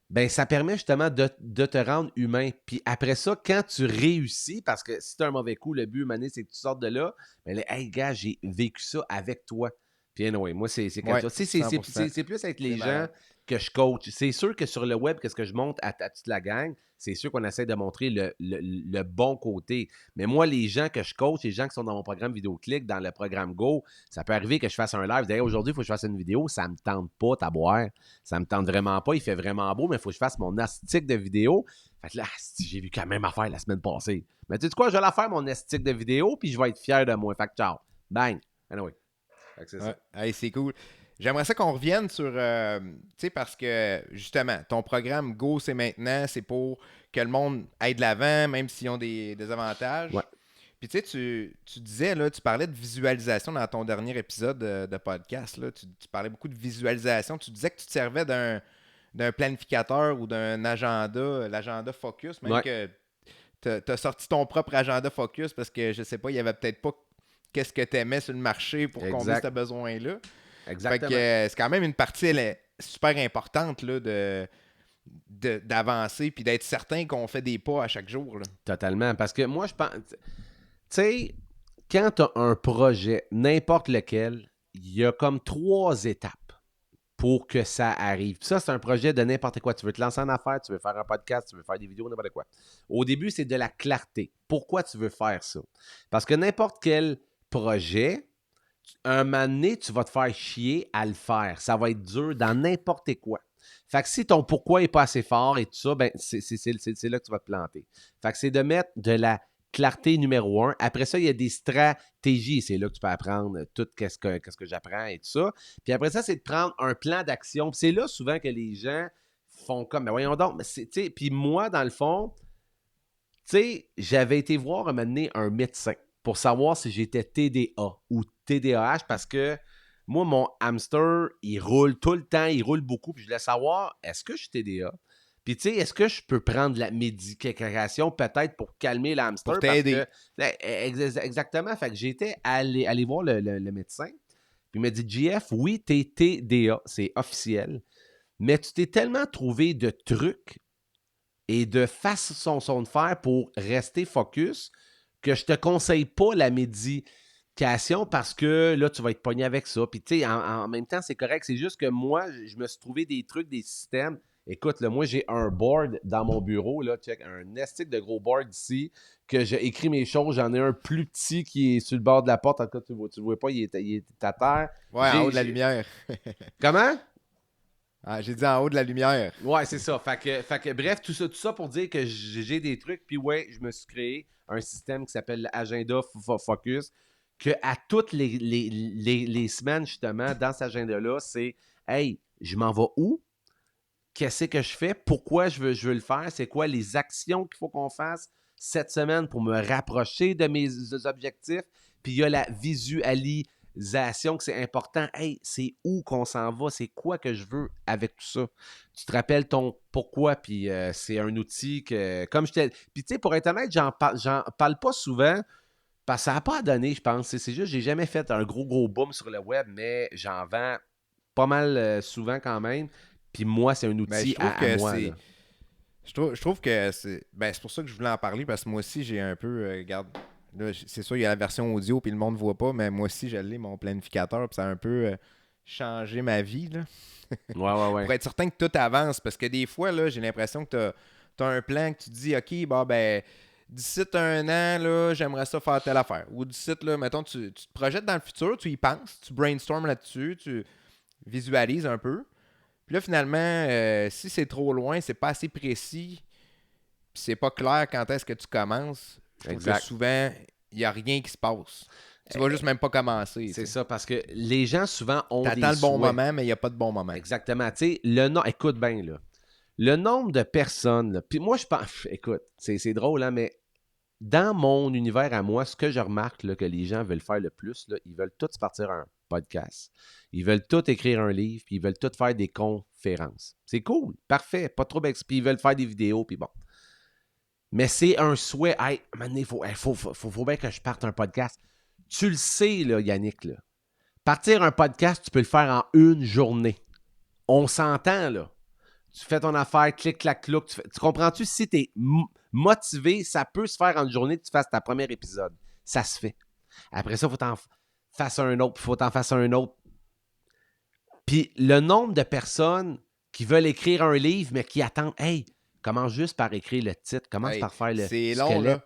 ben ça permet justement de te rendre humain. Puis après ça, quand tu réussis, parce que si tu as un mauvais coup, le but, Mané, c'est que tu sortes de là, mais là, hey gars, j'ai vécu ça avec toi. Puis anyway, moi, c'est comme ça. C'est plus avec les gens que je coach. C'est sûr que sur le web, qu'est-ce que je montre à toute la gang, c'est sûr qu'on essaie de montrer le bon côté. Mais moi, les gens que je coach, les gens qui sont dans mon programme Vidéoclick, dans le programme Go, ça peut arriver que je fasse un live. D'ailleurs, aujourd'hui, il faut que je fasse une vidéo. Ça me tente pas, t'aboire. Ça me tente vraiment pas. Il fait vraiment beau, mais il faut que je fasse mon astique de vidéo. Fait que là, j'ai vu quand même affaire la semaine passée. Mais tu sais quoi, je vais la faire, mon astique de vidéo, puis je vais être fier de moi. Fait que ciao. Bang. Anyway. Fait que c'est ça. Hey, c'est cool. J'aimerais ça qu'on revienne sur, tu sais, parce que, justement, ton programme Go, c'est maintenant, c'est pour que le monde aille de l'avant, même s'ils ont des avantages. Ouais. Puis, tu sais, tu disais, là, tu parlais de visualisation dans ton dernier épisode de podcast, là. Tu parlais beaucoup de visualisation. Tu disais que tu te servais d'un planificateur ou d'un agenda, l'agenda Focus, même que tu as sorti ton propre agenda Focus parce que, je sais pas, il y avait peut-être pas qu'est-ce que tu aimais sur le marché pour combler ce besoin-là. Exactement. Fait que c'est quand même une partie super importante là, d'avancer puis d'être certain qu'on fait des pas à chaque jour. Là. Totalement. Parce que moi, je pense... Tu sais, quand tu as un projet, n'importe lequel, il y a comme 3 étapes pour que ça arrive. Puis ça, c'est un projet de n'importe quoi. Tu veux te lancer en affaires, tu veux faire un podcast, tu veux faire des vidéos, n'importe quoi. Au début, c'est de la clarté. Pourquoi tu veux faire ça? Parce que n'importe quel projet, un moment donné, tu vas te faire chier à le faire. Ça va être dur dans n'importe quoi. Fait que si ton pourquoi n'est pas assez fort et tout ça, ben c'est là que tu vas te planter. Fait que c'est de mettre de la clarté numéro 1. Après ça, il y a des stratégies. C'est là que tu peux apprendre tout qu'est-ce que j'apprends et tout ça. Puis après ça, c'est de prendre un plan d'action. Puis c'est là souvent que les gens font comme, ben voyons donc, puis moi, dans le fond, tu sais, j'avais été voir un moment donné un médecin pour savoir si j'étais TDA ou TDAH parce que moi, mon hamster, il roule tout le temps, il roule beaucoup. Puis je voulais savoir, est-ce que je suis TDA? Puis tu sais, est-ce que je peux prendre de la médication peut-être pour calmer le hamster? Pour t'aider. Exactement. Fait que j'étais allé voir le médecin. Puis il m'a dit, JF, oui, t'es TDA, c'est officiel. Mais tu t'es tellement trouvé de trucs et de façon de faire pour rester focus que je te conseille pas la médication parce que là, tu vas être pogné avec ça. Puis, tu sais, en même temps, c'est correct. C'est juste que moi, je me suis trouvé des trucs, des systèmes. Écoute, là, moi, j'ai un board dans mon bureau, là, check, un nestique de gros board ici, que j'ai écrit mes choses. J'en ai un plus petit qui est sur le bord de la porte. En tout cas, tu le vois pas, il est à terre. Ouais, en haut de la lumière. Comment? Ah, j'ai dit en haut de la lumière. Ouais, c'est ça. Fait que, bref, tout ça pour dire que j'ai des trucs. Puis ouais, je me suis créé un système qui s'appelle Agenda Focus, que à toutes les semaines, justement, dans cet agenda-là, c'est « Hey, je m'en vais où? Qu'est-ce que je fais? Pourquoi je veux le faire? C'est quoi les actions qu'il faut qu'on fasse cette semaine pour me rapprocher de mes objectifs? » Puis il y a la visualisation que c'est important. Hey, c'est où qu'on s'en va? C'est quoi que je veux avec tout ça? Tu te rappelles ton pourquoi? Puis c'est un outil que, comme je t'ai... Puis tu sais, pour être honnête, j'en parle pas souvent parce que ça n'a pas à donner, je pense. C'est juste, j'ai jamais fait un gros boom sur le web, mais j'en vends pas mal souvent quand même. Puis moi, c'est un outil à moi. Là. Je trouve que c'est. Ben, c'est pour ça que je voulais en parler, parce que moi aussi, j'ai un peu. Regarde, là, c'est sûr, il y a la version audio, puis le monde ne voit pas, mais moi aussi, je l'ai, mon planificateur, puis ça a un peu changé ma vie. Là. Ouais. Pour être certain que tout avance, parce que des fois, là, j'ai l'impression que tu as un plan que tu te dis, OK, bon, ben. D'ici un an, là, j'aimerais ça faire telle affaire. Ou d'ici, là, mettons, tu te projettes dans le futur, tu y penses, tu brainstormes là-dessus, tu visualises un peu. Puis là, finalement, si c'est trop loin, c'est pas assez précis, puis c'est pas clair quand est-ce que tu commences, je trouve que souvent, il n'y a rien qui se passe. Tu vas juste même pas commencer. C'est ça, parce que les gens, souvent, ont des T'attends le bon souhaits. moment, mais il n'y a pas de bon moment. Exactement. Tu sais, écoute bien, là. Le nombre de personnes, là, puis moi, je pense... Écoute, c'est drôle, hein, mais dans mon univers à moi, ce que je remarque là, que les gens veulent faire le plus, là, ils veulent tous partir un podcast. Ils veulent tous écrire un livre, puis ils veulent tous faire des conférences. C'est cool, parfait, pas trop puis ils veulent faire des vidéos, puis bon. Mais c'est un souhait. Hey, il faut bien que je parte un podcast. Tu le sais, là, Yannick, là. Partir un podcast, tu peux le faire en une journée. On s'entend, là. Tu fais ton affaire, clic, clac, clouc. Tu comprends-tu? Si tu es motivé, ça peut se faire en une journée que tu fasses ta premier épisode. Ça se fait. Après ça, il faut t'en fasses un autre, puis il faut t'en fasses un autre. Puis le nombre de personnes qui veulent écrire un livre, mais qui attendent, hey, commence juste par écrire le titre, commence par faire le c'est long, squelette. là.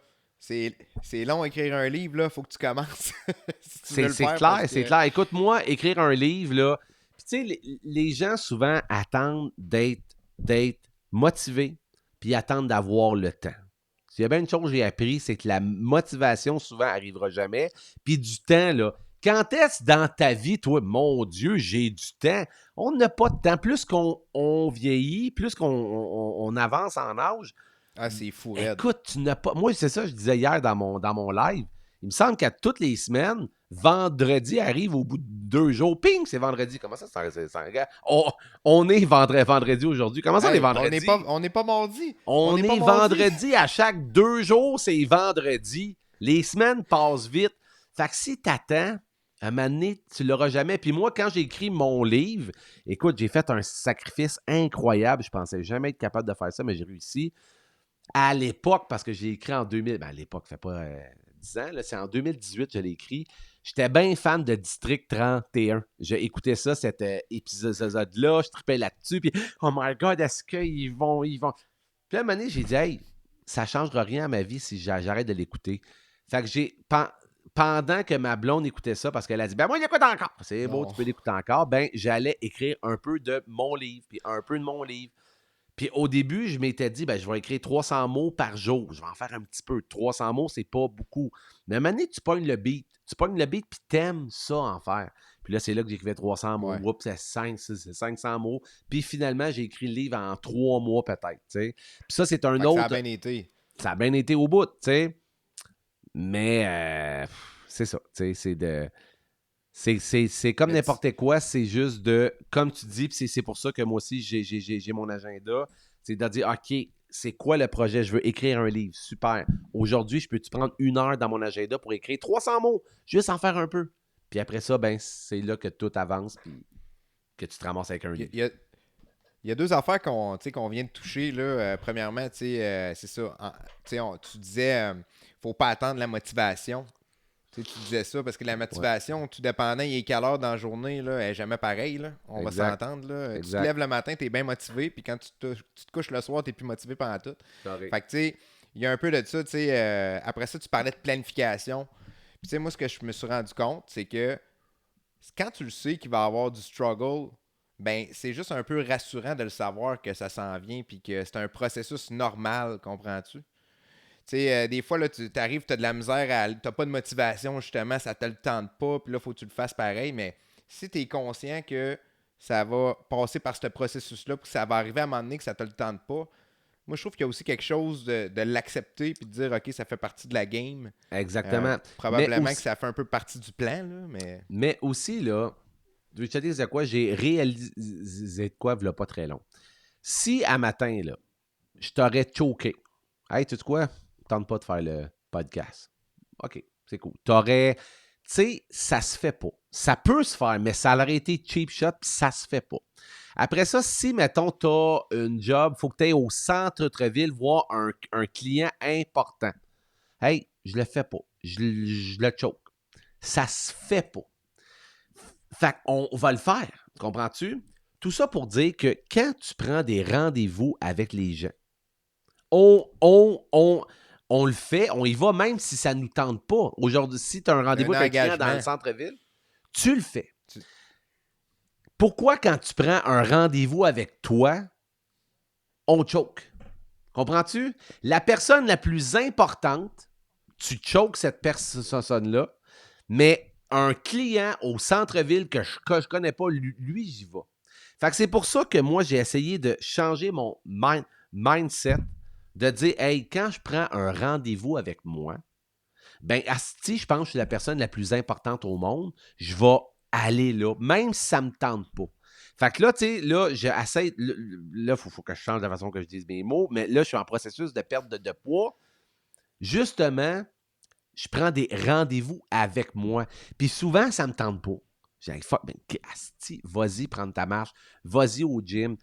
C'est long écrire un livre, là. Faut que tu commences. Si c'est clair, c'est clair. Écoute, moi, écrire un livre, là, tu sais, les gens souvent attendent d'être motivés, puis attendent d'avoir le temps. S'il y a bien une chose que j'ai appris, c'est que la motivation, souvent, n'arrivera jamais. Puis du temps, là, quand est-ce dans ta vie, toi, mon Dieu, j'ai du temps? On n'a pas de temps. Plus qu'on vieillit, plus qu'on avance en âge. Ah, c'est fou, raide. Écoute, tu n'as pas... Moi, c'est ça que je disais hier dans mon live. Il me semble qu'à toutes les semaines, vendredi arrive au bout de 2 jours. Ping, c'est vendredi. Comment ça, on est vendredi aujourd'hui. Comment ça, on est vendredi? On n'est pas mardi. On est vendredi. À chaque 2 jours, c'est vendredi. Les semaines passent vite. Fait que si t'attends, à un moment donné, tu l'auras jamais. Puis moi, quand j'ai écrit mon livre, écoute, j'ai fait un sacrifice incroyable. Je pensais jamais être capable de faire ça, mais j'ai réussi. À l'époque, parce que j'ai écrit en 2000, ben à l'époque, ça fait pas 10 ans, là, c'est en 2018 que je l'ai écrit. J'étais bien fan de District 31. J'ai écouté ça, cet épisode-là, je tripais là-dessus, puis oh my God, est-ce qu'ils vont... Puis là, à un moment donné, j'ai dit, hey, ça ne changera rien à ma vie si j'arrête de l'écouter. Fait que pendant que ma blonde écoutait ça, parce qu'elle a dit, ben moi, j'écoute encore. C'est beau, tu peux l'écouter encore. Ben, j'allais écrire un peu de mon livre, puis un peu de mon livre. Puis au début, je m'étais dit, ben, je vais écrire 300 mots par jour. Je vais en faire un petit peu. 300 mots, c'est pas beaucoup. Mais à un moment donné, tu pognes le beat. Puis t'aimes ça en faire. Puis là, c'est là que j'écrivais 300 mots. Oups, c'est 500 mots. Puis finalement, j'ai écrit le livre en 3 mois peut-être. T'sais. Puis ça, c'est un autre... Ça a bien été. Ça a bien été au bout, tu sais. Mais c'est ça. Tu sais, c'est de... C'est comme n'importe quoi, c'est juste de, comme tu dis, puis c'est pour ça que moi aussi, j'ai mon agenda, c'est de dire, OK, c'est quoi le projet? Je veux écrire un livre, super. Aujourd'hui, je peux-tu prendre 1 heure dans mon agenda pour écrire 300 mots, juste en faire un peu. Puis après ça, ben c'est là que tout avance, puis que tu te ramasses avec un livre. Il y a 2 affaires qu'on vient de toucher. Là. Premièrement, c'est ça. Tu disais, faut pas attendre la motivation. Tu disais ça parce que la motivation, tout dépendant, il est quelle heure dans la journée, là, elle n'est jamais pareille. Là. On va s'entendre. Là. Tu te lèves le matin, tu es bien motivé, puis quand tu te couches le soir, tu n'es plus motivé pendant tout. Fait que, tu sais, il y a un peu de ça. Après ça, tu parlais de planification. Puis, moi, ce que je me suis rendu compte, c'est que quand tu le sais qu'il va y avoir du struggle, ben c'est juste un peu rassurant de le savoir que ça s'en vient, puis que c'est un processus normal, comprends-tu? Tu sais, des fois, là, tu arrives, tu as de la misère, tu n'as pas de motivation, justement, ça te le tente pas, puis là, il faut que tu le fasses pareil. Mais si tu es conscient que ça va passer par ce processus-là, puis que ça va arriver à un moment donné que ça te le tente pas, moi, je trouve qu'il y a aussi quelque chose de l'accepter, puis de dire, OK, ça fait partie de la game. Exactement. Probablement que ça fait un peu partie du plan, là, mais aussi, là, je vais te dire de quoi, j'ai réalisé de quoi, il pas très long. Si, à matin, là, je t'aurais choqué, hey, tu sais quoi? Tente pas de faire le podcast. OK, c'est cool. Tu sais, ça se fait pas. Ça peut se faire, mais ça aurait été cheap shot, puis ça se fait pas. Après ça, si, mettons, tu as une job, il faut que tu ailles au centre-ville voir un client important. Hey, je le fais pas. Je le choke. Ça se fait pas. Fait qu'on va le faire. Comprends-tu? Tout ça pour dire que quand tu prends des rendez-vous avec les gens, on le fait, on y va même si ça ne nous tente pas. Aujourd'hui, si tu as un rendez-vous avec un client dans le centre-ville, tu le fais. Pourquoi quand tu prends un rendez-vous avec toi, on choke? Comprends-tu? La personne la plus importante, tu choques cette personne-là, mais un client au centre-ville que je connais pas, lui, j'y vais. Fait que c'est pour ça que moi, j'ai essayé de changer mon mindset, de dire, hey, quand je prends un rendez-vous avec moi, ben, asti, je pense que je suis la personne la plus importante au monde, je vais aller là, même si ça me tente pas. Fait que là, tu sais, là, j'essaie, là, faut que je change la façon que je dise mes mots, mais là, je suis en processus de perte de poids. Justement, je prends des rendez-vous avec moi. Puis souvent, ça me tente pas. J'ai dit, fuck, ben, asti, vas-y prendre ta marche, vas-y au gym,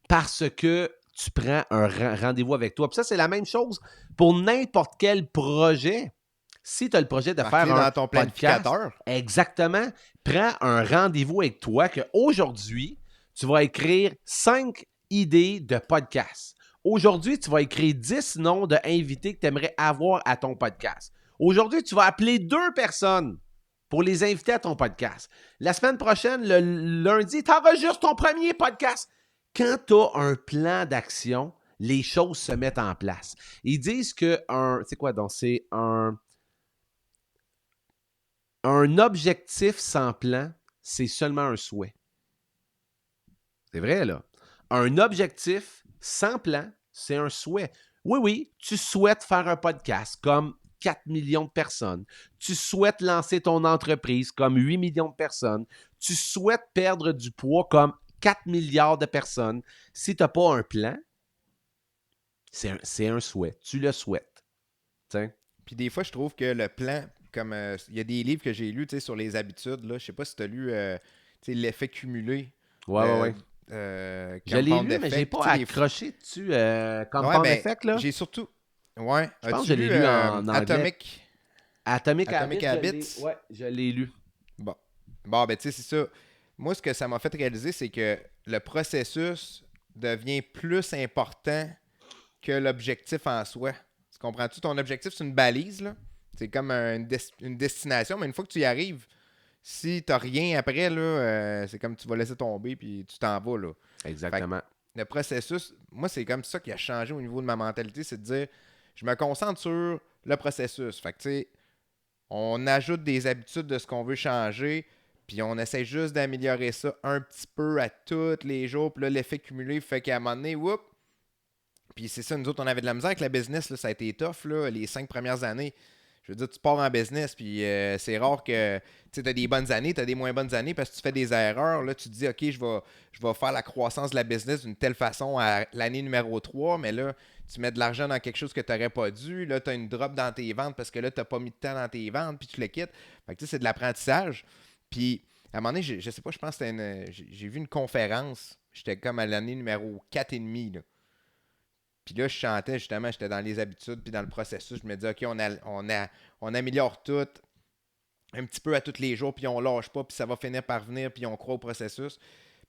parce que tu prends un rendez-vous avec toi. Puis ça, c'est la même chose pour n'importe quel projet. Si tu as le projet de faire dans ton planificateur. Exactement. Prends un rendez-vous avec toi qu'aujourd'hui, tu vas écrire 5 idées de podcast. Aujourd'hui, tu vas écrire 10 noms d'invités que tu aimerais avoir à ton podcast. Aujourd'hui, tu vas appeler 2 personnes pour les inviter à ton podcast. La semaine prochaine, le lundi, tu enregistres ton premier podcast. Quand tu as un plan d'action, les choses se mettent en place. Ils disent que c'est quoi donc? C'est un objectif sans plan, c'est seulement un souhait. C'est vrai, là. Un objectif sans plan, c'est un souhait. Oui, tu souhaites faire un podcast comme 4 millions de personnes. Tu souhaites lancer ton entreprise comme 8 millions de personnes. Tu souhaites perdre du poids comme 4 milliards de personnes. Si tu n'as pas un plan, c'est un souhait. Tu le souhaites. T'sais? Puis des fois, je trouve que le plan, comme il y a des livres que j'ai lus sur les habitudes, là, je sais pas si tu as lu l'effet cumulé. Ouais. Je l'ai lu, mais j'ai pas accroché dessus. Compound Effect, là. J'ai surtout... Ouais. Je pense que je l'ai lu en anglais. Atomic Atomic Habits, Habits. ouais, je l'ai lu. Bon. Bon, ben tu sais, c'est ça. Moi, ce que ça m'a fait réaliser, c'est que le processus devient plus important que l'objectif en soi. Tu comprends-tu? Ton objectif, c'est une balise, là. C'est comme une destination, mais une fois que tu y arrives, si t'as rien après, là, c'est comme tu vas laisser tomber puis tu t'en vas, là. Exactement. Le processus, moi, c'est comme ça qui a changé au niveau de ma mentalité, c'est de dire, je me concentre sur le processus. Fait que, tu sais, on ajoute des habitudes de ce qu'on veut changer, puis on essaie juste d'améliorer ça un petit peu à tous les jours. Puis là, l'effet cumulé fait qu'à un moment donné, whoop! Puis c'est ça, nous autres, on avait de la misère avec la business, là, ça a été tough, là, les 5 premières années. Je veux dire, tu pars en business, puis c'est rare que tu as des bonnes années, tu as des moins bonnes années parce que tu fais des erreurs. Là, tu te dis, OK, je vais faire la croissance de la business d'une telle façon à l'année numéro 3, mais là, tu mets de l'argent dans quelque chose que tu n'aurais pas dû. Là, tu as une drop dans tes ventes parce que là, tu n'as pas mis de temps dans tes ventes, puis tu le quittes. Fait que tu sais, c'est de l'apprentissage. Puis, à un moment donné, je sais pas, je pense que j'ai vu une conférence. J'étais comme à l'année numéro 4 et demi, là. Puis là, je chantais justement, j'étais dans les habitudes, puis dans le processus. Je me disais, OK, on améliore tout un petit peu à tous les jours, puis on lâche pas, puis ça va finir par venir, puis on croit au processus.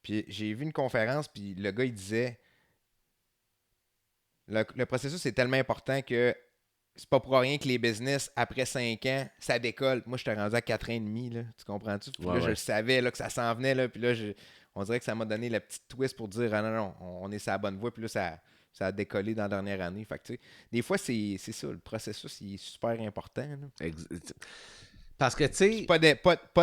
Puis j'ai vu une conférence, puis le gars, il disait, le processus est tellement important que c'est pas pour rien que les business, après 5 ans, ça décolle. Moi, je t'ai rendu à 4 ans et demi, là. Tu comprends-tu? Puis là, je le savais là, que ça s'en venait, là. Puis là, on dirait que ça m'a donné la petite twist pour dire, ah non, non, on est sur la bonne voie. Puis là, ça a décollé dans la dernière année. Fait que, tu sais, des fois, c'est ça. Le processus, il est super important, là. Parce que, tu sais... Pas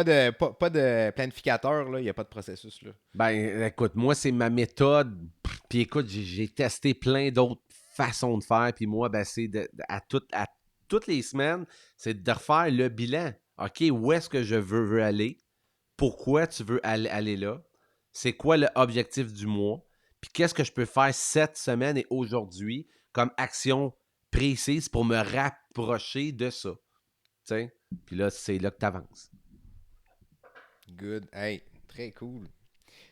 de planificateur, là. Il n'y a pas de processus, là. Ben, écoute, moi, c'est ma méthode. Puis écoute, j'ai testé plein d'autres façons de faire. Puis moi, ben, c'est à toutes les semaines, c'est de refaire le bilan. OK, où est-ce que je veux aller? Pourquoi tu veux aller là? C'est quoi l'objectif du mois? Puis qu'est-ce que je peux faire cette semaine et aujourd'hui comme action précise pour me rapprocher de ça? Tu sais? Puis là, c'est là que tu avances. Good. Hey, très cool.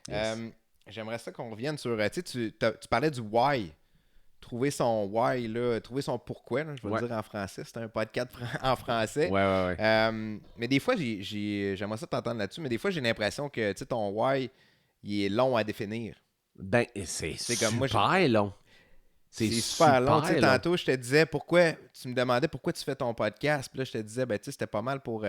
Yes. J'aimerais ça qu'on revienne sur... tu parlais du why. Trouver son why, là, trouver son pourquoi, là, je vais le dire en français. C'est un podcast en français. Ouais. Mais des fois, j'aimerais ça t'entendre là-dessus, mais des fois, j'ai l'impression que ton why, il est long à définir. Ben, c'est super comme moi, long. C'est super long. Tantôt, je te disais tu me demandais pourquoi tu fais ton podcast. Puis là, je te disais, c'était pas mal pour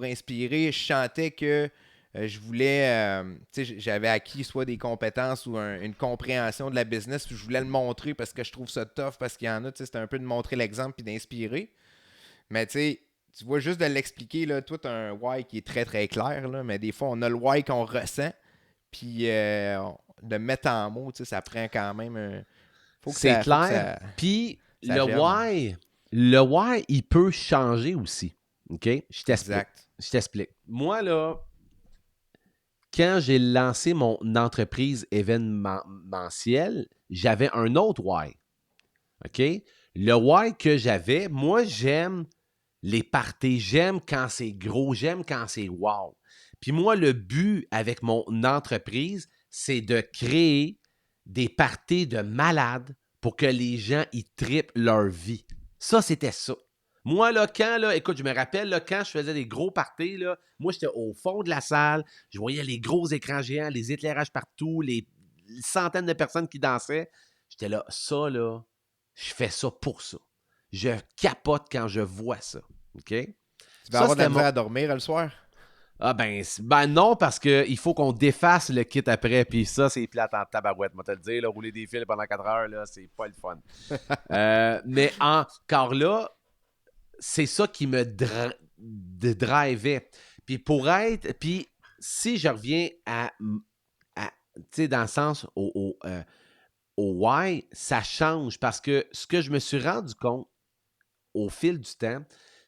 inspirer. Je chantais que je voulais, j'avais acquis soit des compétences ou une compréhension de la business. Puis je voulais le montrer parce que je trouve ça tough, parce qu'il y en a, c'était un peu de montrer l'exemple puis d'inspirer. Mais tu vois, juste de l'expliquer, là, toi, tu as un why qui est très, très clair, là, mais des fois, on a le why qu'on ressent. Puis de mettre en mots, ça prend quand même... C'est clair. Puis le why, il peut changer aussi. OK? Je t'explique. Moi, là, quand j'ai lancé mon entreprise événementielle, j'avais un autre why. OK? Le why que j'avais, moi, j'aime les parties. J'aime quand c'est gros. J'aime quand c'est wow. Puis moi, le but avec mon entreprise, c'est de créer des parties de malades pour que les gens, ils trippent leur vie. Ça, c'était ça. Moi, là, écoute, je me rappelle, là, quand je faisais des gros parties, là, moi, j'étais au fond de la salle, je voyais les gros écrans géants, les éclairages partout, les centaines de personnes qui dansaient. J'étais là, ça, là, je fais ça pour ça. Je capote quand je vois ça. OK? Tu vas avoir de la misère à dormir le soir? Ah ben non, parce qu'il faut qu'on défasse le kit après, puis ça, c'est plate en tabarouette, moi te le dire, là, rouler des fils pendant 4 heures, là, c'est pas le fun. Mais encore là, c'est ça qui me drivait. Puis si je reviens à tu sais, dans le sens au why, ça change, parce que ce que je me suis rendu compte au fil du temps,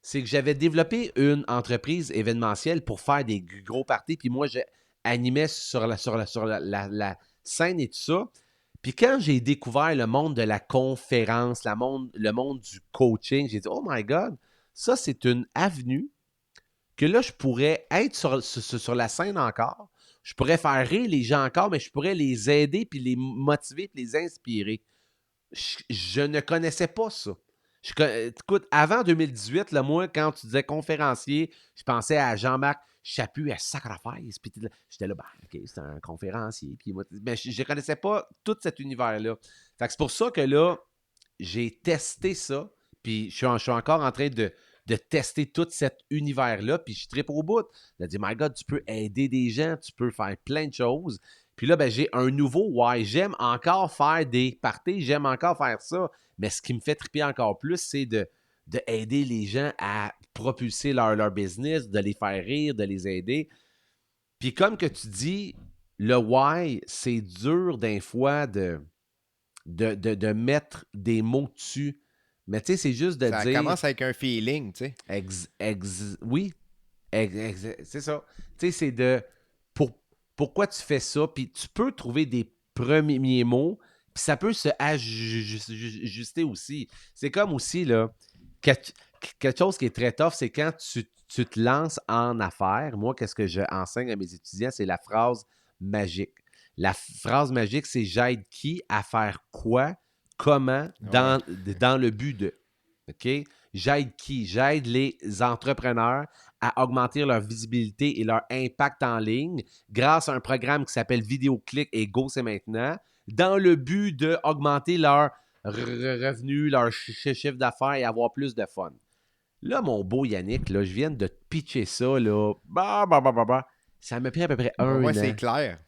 c'est que j'avais développé une entreprise événementielle pour faire des gros parties. Puis moi, j'animais sur la scène et tout ça. Puis quand j'ai découvert le monde de la conférence, le monde du coaching, j'ai dit, oh my God, ça, c'est une avenue que là, je pourrais être sur la scène encore. Je pourrais faire rire les gens encore, mais je pourrais les aider, puis les motiver, puis les inspirer. Je ne connaissais pas ça. Écoute, avant 2018, là, moi, quand tu disais conférencier, je pensais à Jean-Marc Chaput à Sacrifice. Puis j'étais là, ben, OK, c'est un conférencier. Puis moi, ben, je ne connaissais pas tout cet univers-là. Fait que c'est pour ça que là, j'ai testé ça. Puis je suis encore en train de tester tout cet univers-là. Puis je trippe au bout. Je dit, my God, tu peux aider des gens, tu peux faire plein de choses. Puis là, ben, j'ai un nouveau why. J'aime encore faire des parties, j'aime encore faire ça. Mais ce qui me fait triper encore plus, c'est de aider les gens à propulser leur business, de les faire rire, de les aider. Puis comme que tu dis, le why, c'est dur d'un fois de mettre des mots dessus. Mais tu sais, c'est juste de Ça dire... commence avec un feeling, tu sais. Oui, c'est ça. Tu sais, c'est de... Pourquoi tu fais ça? Puis tu peux trouver des premiers mots, puis ça peut se ajuster aussi. C'est comme aussi, là, quelque chose qui est très tough, c'est quand tu te lances en affaires. Moi, qu'est-ce que j'enseigne à mes étudiants? C'est la phrase magique. La phrase magique, c'est j'aide qui à faire quoi, comment, dans le but de. OK? J'aide qui? J'aide les entrepreneurs à augmenter leur visibilité et leur impact en ligne grâce à un programme qui s'appelle Vidéoclic et Go, c'est maintenant, dans le but d'augmenter leur revenus, leur chiffre d'affaires et avoir plus de fun. Là, mon beau Yannick, là, je viens de te pitcher ça, là. Ça m'a pris à peu près un an. C'est clair.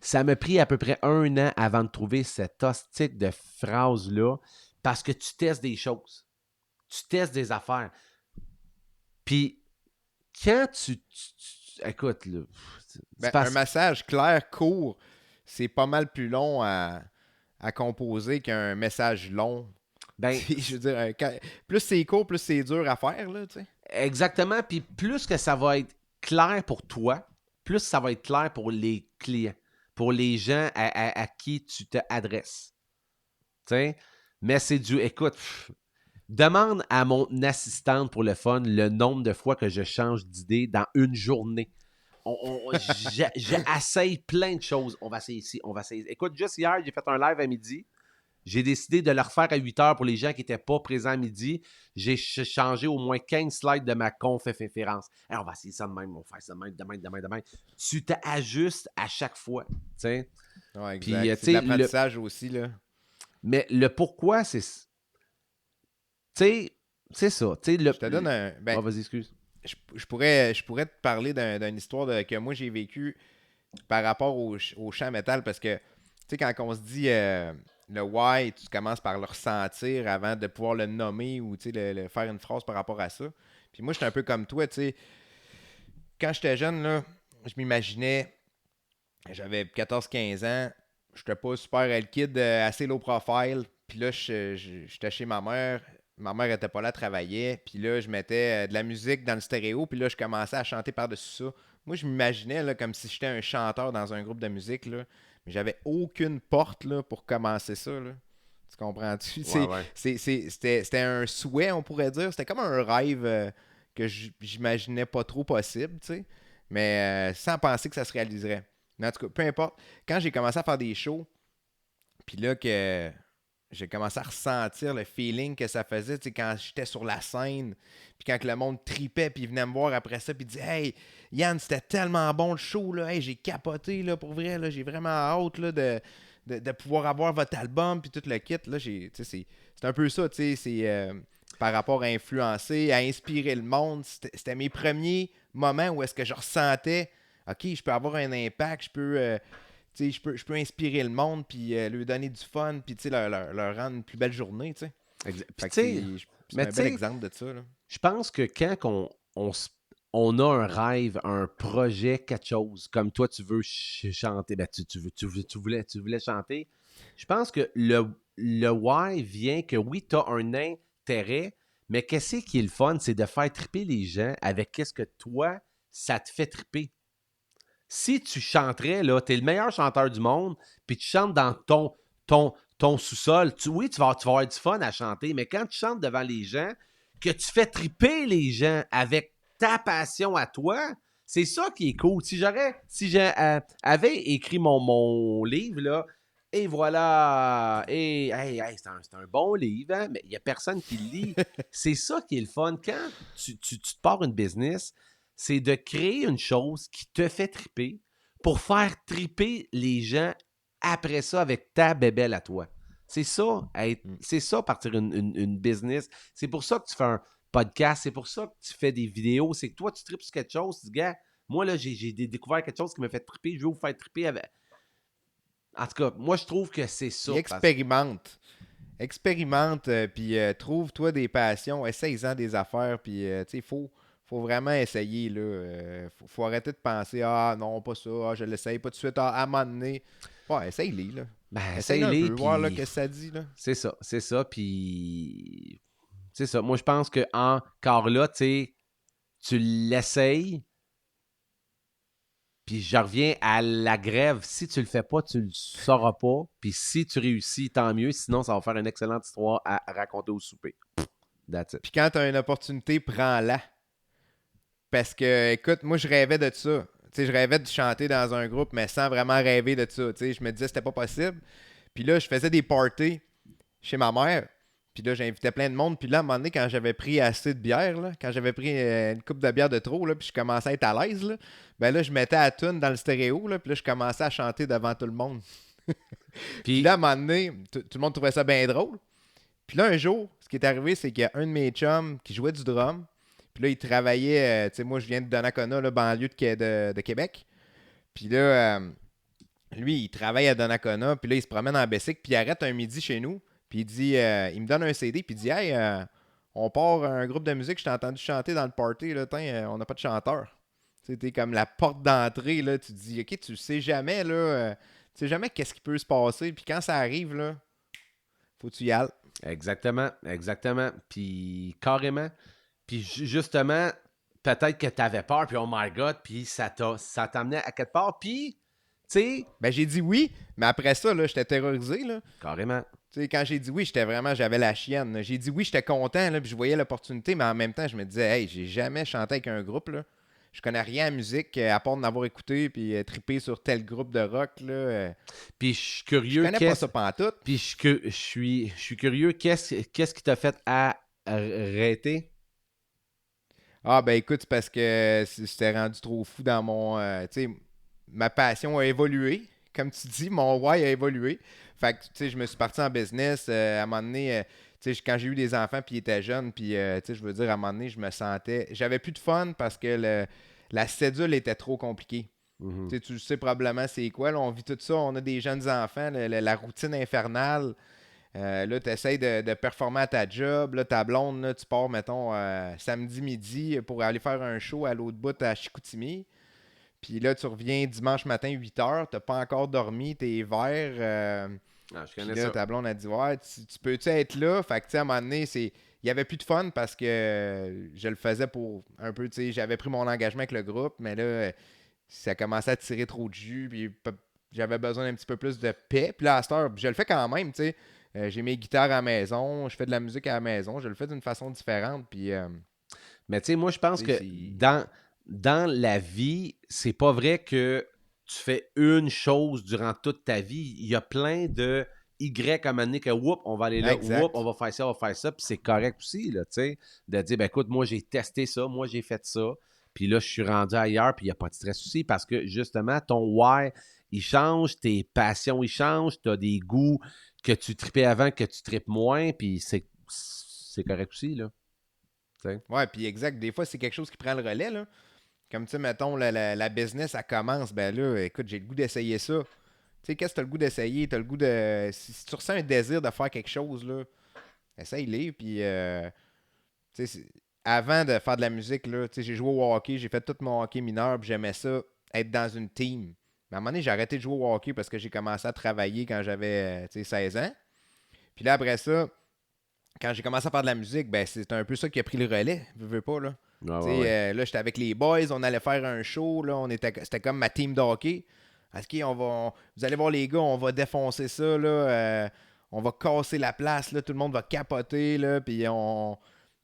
Ça m'a pris à peu près un an avant de trouver cette hostique de phrase-là parce que tu testes des choses. Tu testes des affaires. Puis, quand écoute, là, un message clair, court, c'est pas mal plus long à composer qu'un message long. Ben, je veux dire, plus c'est court, plus c'est dur à faire, là, tu sais. Exactement. Puis plus que ça va être clair pour toi, plus ça va être clair pour les clients, pour les gens à qui tu t'adresses. T'sais? Mais c'est du... Écoute, demande à mon assistante pour le fun le nombre de fois que je change d'idée dans une journée. J'essaye plein de choses. On va essayer ici, on va essayer. Écoute, juste hier, j'ai fait un live à midi. J'ai décidé de le refaire à 8 heures pour les gens qui n'étaient pas présents à midi. J'ai changé au moins 15 slides de ma conférence. On va essayer ça de même, on va faire ça de même, demain. Tu t'ajustes à chaque fois. T'sais. Ouais, exact. Puis, c'est de l'apprentissage aussi, là. Mais le pourquoi, c'est... Tu sais, c'est ça. Je te donne un... Oh, vas-y, excuse. Je pourrais te parler d'une histoire que moi, j'ai vécue par rapport au chant métal, parce que, tu sais, quand on se dit... le why, tu commences par le ressentir avant de pouvoir le nommer ou faire une phrase par rapport à ça. Puis moi, j'étais un peu comme toi, tu sais. Quand j'étais jeune, là, je m'imaginais, j'avais 14-15 ans, j'étais pas super kid, assez low profile. Puis là, j'étais chez ma mère. Ma mère était pas là, elle travaillait. Puis là, je mettais de la musique dans le stéréo. Puis là, je commençais à chanter par-dessus ça. Moi, je m'imaginais là, comme si j'étais un chanteur dans un groupe de musique, là. Mais j'avais aucune porte là, pour commencer ça. Là. Tu comprends-tu? Ouais. C'était un souhait, on pourrait dire. C'était comme un rêve que j'imaginais pas trop possible, tu sais. Mais sans penser que ça se réaliserait. Mais en tout cas, peu importe. Quand j'ai commencé à faire des shows, puis là que j'ai commencé à ressentir le feeling que ça faisait, tu sais, quand j'étais sur la scène, puis quand le monde tripait, puis il venait me voir après ça, puis il disait « Hey, Yann, c'était tellement bon le show, là. Hey, j'ai capoté, là, pour vrai, là. J'ai vraiment hâte, là, de pouvoir avoir votre album, puis tout le kit. » Là, c'est un peu ça, tu sais, c'est par rapport à influencer, à inspirer le monde. C'était mes premiers moments où est-ce que je ressentais « OK, je peux avoir un impact, je peux... je peux inspirer le monde, puis lui donner du fun, puis leur rendre une plus belle journée, tu sais. » C'est un bel exemple de ça, là. Je pense que quand on a un rêve, un projet, quelque chose, comme toi, tu veux chanter, ben tu voulais chanter, je pense que le why vient que oui, tu as un intérêt, mais qu'est-ce qui est le fun, c'est de faire triper les gens avec qu'est-ce que toi, ça te fait triper. Si tu chanterais, là, tu es le meilleur chanteur du monde, puis tu chantes dans ton sous-sol, oui, tu vas avoir du fun à chanter, mais quand tu chantes devant les gens, que tu fais triper les gens avec ta passion à toi, c'est ça qui est cool. Si j'avais écrit mon livre, là, Et voilà! Et hey, c'est un bon livre, hein? Mais il n'y a personne qui le lit. C'est ça qui est le fun. Quand tu te pars une business, c'est de créer une chose qui te fait triper pour faire triper les gens après ça avec ta bébelle à toi. C'est ça, c'est ça, partir une business. C'est pour ça que tu fais un podcast, c'est pour ça que tu fais des vidéos. C'est que toi, tu tripes sur quelque chose, tu dis, gars, moi, là, j'ai découvert quelque chose qui me fait triper, je veux vous faire triper avec. En tout cas, moi, je trouve que c'est ça. Puis expérimente. Expérimente, puis trouve-toi des passions, essaye-en des affaires, puis tu sais, faut vraiment essayer, là. Faut arrêter de penser, ah non, pas ça, ah, je l'essaye pas tout de suite, ah, à un moment donné. Ouais, essaye-les, là. Ben, Essaye-le un essaye-les, peu, voir, là, puis qu'est-ce que ça dit, là. c'est ça, puis c'est ça. Moi, je pense que encore là, tu sais, tu l'essayes, puis je reviens à la grève. Si tu le fais pas, tu le sauras pas, puis si tu réussis, tant mieux. Sinon, ça va faire une excellente histoire à raconter au souper. That's it. Puis quand tu as une opportunité, prends-la. Parce que, écoute, moi, je rêvais de ça. Tu sais, je rêvais de chanter dans un groupe, mais sans vraiment rêver de ça. Tu sais, je me disais que c'était pas possible. Puis là, je faisais des parties chez ma mère. Puis là, j'invitais plein de monde. Puis là, à un moment donné, quand j'avais pris assez de bière, là, quand j'avais pris une coupe de bière de trop, là, puis je commençais à être à l'aise, là, ben là, je mettais la tune dans le stéréo, là, puis là, je commençais à chanter devant tout le monde. Puis Puis, là, à un moment donné, tout le monde trouvait ça bien drôle. Puis là, un jour, ce qui est arrivé, c'est qu'il y a un de mes chums qui jouait du drum. Puis là, il travaillait, tu sais, moi, je viens de Donnacona, là, banlieue de Québec. Puis là, lui, il travaille à Donnacona. Puis là, il se promène en Bessic. Puis il arrête un midi chez nous. Puis il dit, il me donne un CD. Puis il dit, hey, on part un groupe de musique. Je t'ai entendu chanter dans le party. Là, on n'a pas de chanteur. Tu sais, t'es comme la porte d'entrée. Là, tu te dis, OK, tu sais jamais, là. Tu sais jamais qu'est-ce qui peut se passer. Puis quand ça arrive, là, faut que tu y ailles. exactement, exactement. Puis carrément. Puis justement, peut-être que tu avais peur, puis oh my God, puis ça t'amenait à quelque part. Puis, tu sais, Ben, j'ai dit oui, mais après ça, là, j'étais terrorisé, là. carrément. Tu sais, quand j'ai dit oui, j'avais la chienne, là. J'ai dit oui, j'étais content, là, puis je voyais l'opportunité, mais en même temps, je me disais, hey, j'ai jamais chanté avec un groupe, là. Je connais rien à musique, à part d'en avoir écouté, puis trippé sur tel groupe de rock, là. Puis je suis Je curieux, connais pas ça pantoute. puis je suis curieux, qu'est-ce qui t'a fait arrêter? Ah, ben écoute, c'est parce que c'était rendu trop fou dans mon. Tu sais, ma passion a évolué. Comme tu dis, mon why a évolué. Fait que, tu sais, je me suis parti en business. À un moment donné, tu sais, quand j'ai eu des enfants, puis ils étaient jeunes, puis, tu sais, je veux dire, à un moment donné, je me sentais. J'avais plus de fun parce que la cédule était trop compliquée. Mhm. Tu sais, tu sais probablement c'est quoi. Là, on vit tout ça. On a des jeunes enfants, la routine infernale. Là, tu essaies de performer à ta job. Là, ta blonde, là, tu pars, mettons, samedi midi pour aller faire un show à l'autre bout à Chicoutimi. Puis là, tu reviens dimanche matin 8h. Tu n'as pas encore dormi, tu es vert. Ah, je Puis connais là, ça. ta blonde a dit, ouais, tu peux-tu être là? Fait que, tu sais, à un moment donné, il n'y avait plus de fun parce que je le faisais pour un peu, tu sais, j'avais pris mon engagement avec le groupe, mais là, ça commençait à tirer trop de jus, puis j'avais besoin d'un petit peu plus de paix. Puis là, à cette heure, je le fais quand même, tu sais. J'ai mes guitares à la maison, je fais de la musique à la maison, je le fais d'une façon différente. Puis, Mais tu sais, moi, je pense tu que sais, c'est. dans la vie, c'est pas vrai que tu fais une chose durant toute ta vie. Il y a plein de Y à un moment donné que, whoop, on va aller là, whoop, Exact. on va faire ça, puis c'est correct aussi, là, tu sais, de dire, ben écoute, moi, j'ai testé ça, moi, j'ai fait ça, puis là, je suis rendu ailleurs, puis il n'y a pas de stress aussi, parce que, justement, ton why, il change, tes passions, ils changent, tu as des goûts que tu tripais avant, que tu tripes moins, puis c'est correct aussi, là, tu sais. Ouais, puis exact. Des fois, c'est quelque chose qui prend le relais, là. Comme, tu sais, mettons, la business, ça commence. Ben là, écoute, j'ai le goût d'essayer ça. Tu sais, qu'est-ce que tu as le goût d'essayer? Tu as le goût de. Si tu ressens un désir de faire quelque chose, là, essaye-les. Puis, tu sais, avant de faire de la musique, là, tu sais, j'ai joué au hockey, j'ai fait tout mon hockey mineur, puis j'aimais ça, être dans une team. Mais à un moment donné, j'ai arrêté de jouer au hockey parce que j'ai commencé à travailler quand j'avais, tu sais, 16 ans. Puis là, après ça, quand j'ai commencé à faire de la musique, ben c'est un peu ça qui a pris le relais, veux pas, là. Ouais, Tu ouais, sais, ouais. là, j'étais avec les boys, on allait faire un show, là, c'était comme ma team de hockey. OK, vous allez voir les gars, on va défoncer ça, là, on va casser la place, là, tout le monde va capoter, là, puis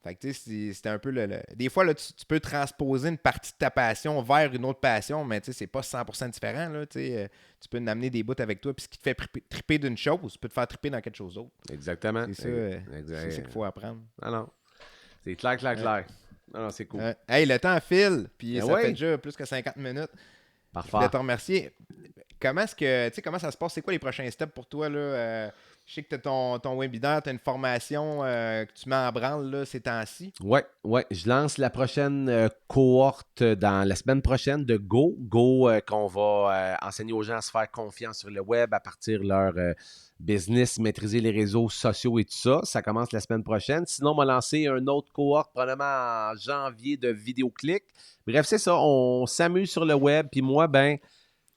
Fait que tu sais, c'était un peu des fois, là, tu peux transposer une partie de ta passion vers une autre passion, mais tu sais, c'est pas 100% différent, là, tu sais. Tu peux amener des bouts avec toi, puis ce qui te fait triper d'une chose peut te faire triper dans quelque chose d'autre. Exactement. C'est ça qu'il faut apprendre. Ah non. C'est clair. Non, c'est cool. Hey, le temps file, puis ça ouais. fait déjà plus que 50 minutes. Parfait. Je voulais te remercier. Comment ça se passe? C'est quoi les prochains steps pour toi, là? Je sais que tu as ton webinaire, tu as une formation que tu mets en branle là, ces temps-ci. Ouais. Je lance la prochaine cohorte dans la semaine prochaine de Go. Go, qu'on va enseigner aux gens à se faire confiance sur le web, à partir de leur business, maîtriser les réseaux sociaux et tout ça. Ça commence la semaine prochaine. Sinon, on va lancer une autre cohorte probablement en janvier de Vidéoclic. Bref, c'est ça. On s'amuse sur le web. Puis moi, tu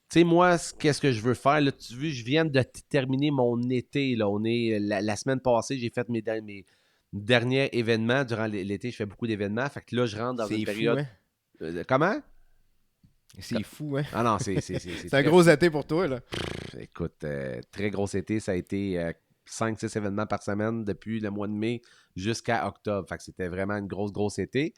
sais, moi, qu'est-ce que je veux faire? Là, tu vois, je viens de terminer mon été. Là. On est, la semaine passée, j'ai fait mes derniers événements. Durant l'été, je fais beaucoup d'événements. Fait que là, je rentre dans une période... Hein? Comment? C'est fou, hein? Ah non, c'est c'est un gros été pour toi, là. Écoute, très gros été. Ça a été 5-6 événements par semaine depuis le mois de mai jusqu'à octobre. Fait que c'était vraiment une grosse été.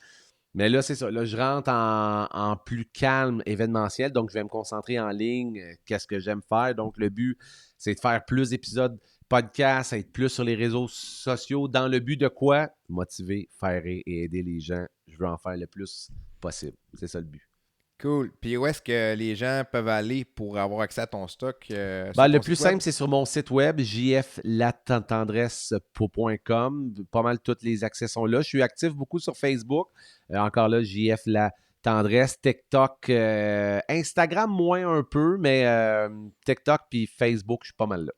Mais là, c'est ça. Là, je rentre en plus calme événementiel. Donc, je vais me concentrer en ligne. Qu'est-ce que j'aime faire? Donc, le but, c'est de faire plus d'épisodes podcast, être plus sur les réseaux sociaux. Dans le but de quoi? Motiver, faire rire et aider les gens. Je veux en faire le plus possible. C'est ça le but. Cool. Puis où est-ce que les gens peuvent aller pour avoir accès à ton stock? Le plus simple, c'est sur mon site web, jflatendresse.com. Pas mal tous les accès sont là. Je suis actif beaucoup sur Facebook. Encore là, JF La Tendresse. TikTok, Instagram moins un peu, mais TikTok puis Facebook, je suis pas mal là.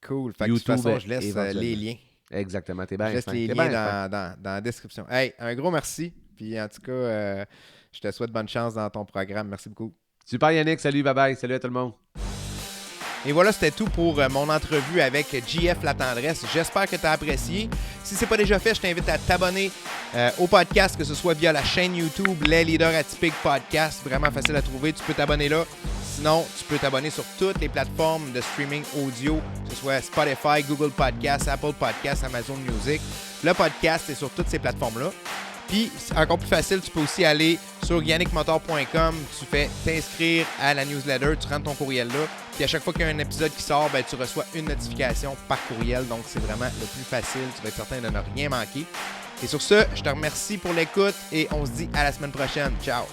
Cool. Fait que de toute façon, je laisse les liens. Exactement. T'es bien. Je laisse les liens dans la description. Hey, un gros merci. Puis en tout cas... je te souhaite bonne chance dans ton programme. Merci beaucoup. Super Yannick, salut, bye-bye. Salut à tout le monde. Et voilà, c'était tout pour mon entrevue avec JF La Tendresse. J'espère que tu as apprécié. Si ce n'est pas déjà fait, je t'invite à t'abonner au podcast, que ce soit via la chaîne YouTube Les Leaders Atypiques Podcast. Vraiment facile à trouver. Tu peux t'abonner là. Sinon, tu peux t'abonner sur toutes les plateformes de streaming audio, que ce soit Spotify, Google Podcasts, Apple Podcasts, Amazon Music. Le podcast est sur toutes ces plateformes-là. Puis, encore plus facile, tu peux aussi aller sur yannickmotor.com, tu fais t'inscrire à la newsletter, tu rentres ton courriel là, puis à chaque fois qu'il y a un épisode qui sort, tu reçois une notification par courriel, donc c'est vraiment le plus facile, tu vas être certain de ne rien manquer. Et sur ce, je te remercie pour l'écoute et on se dit à la semaine prochaine. Ciao!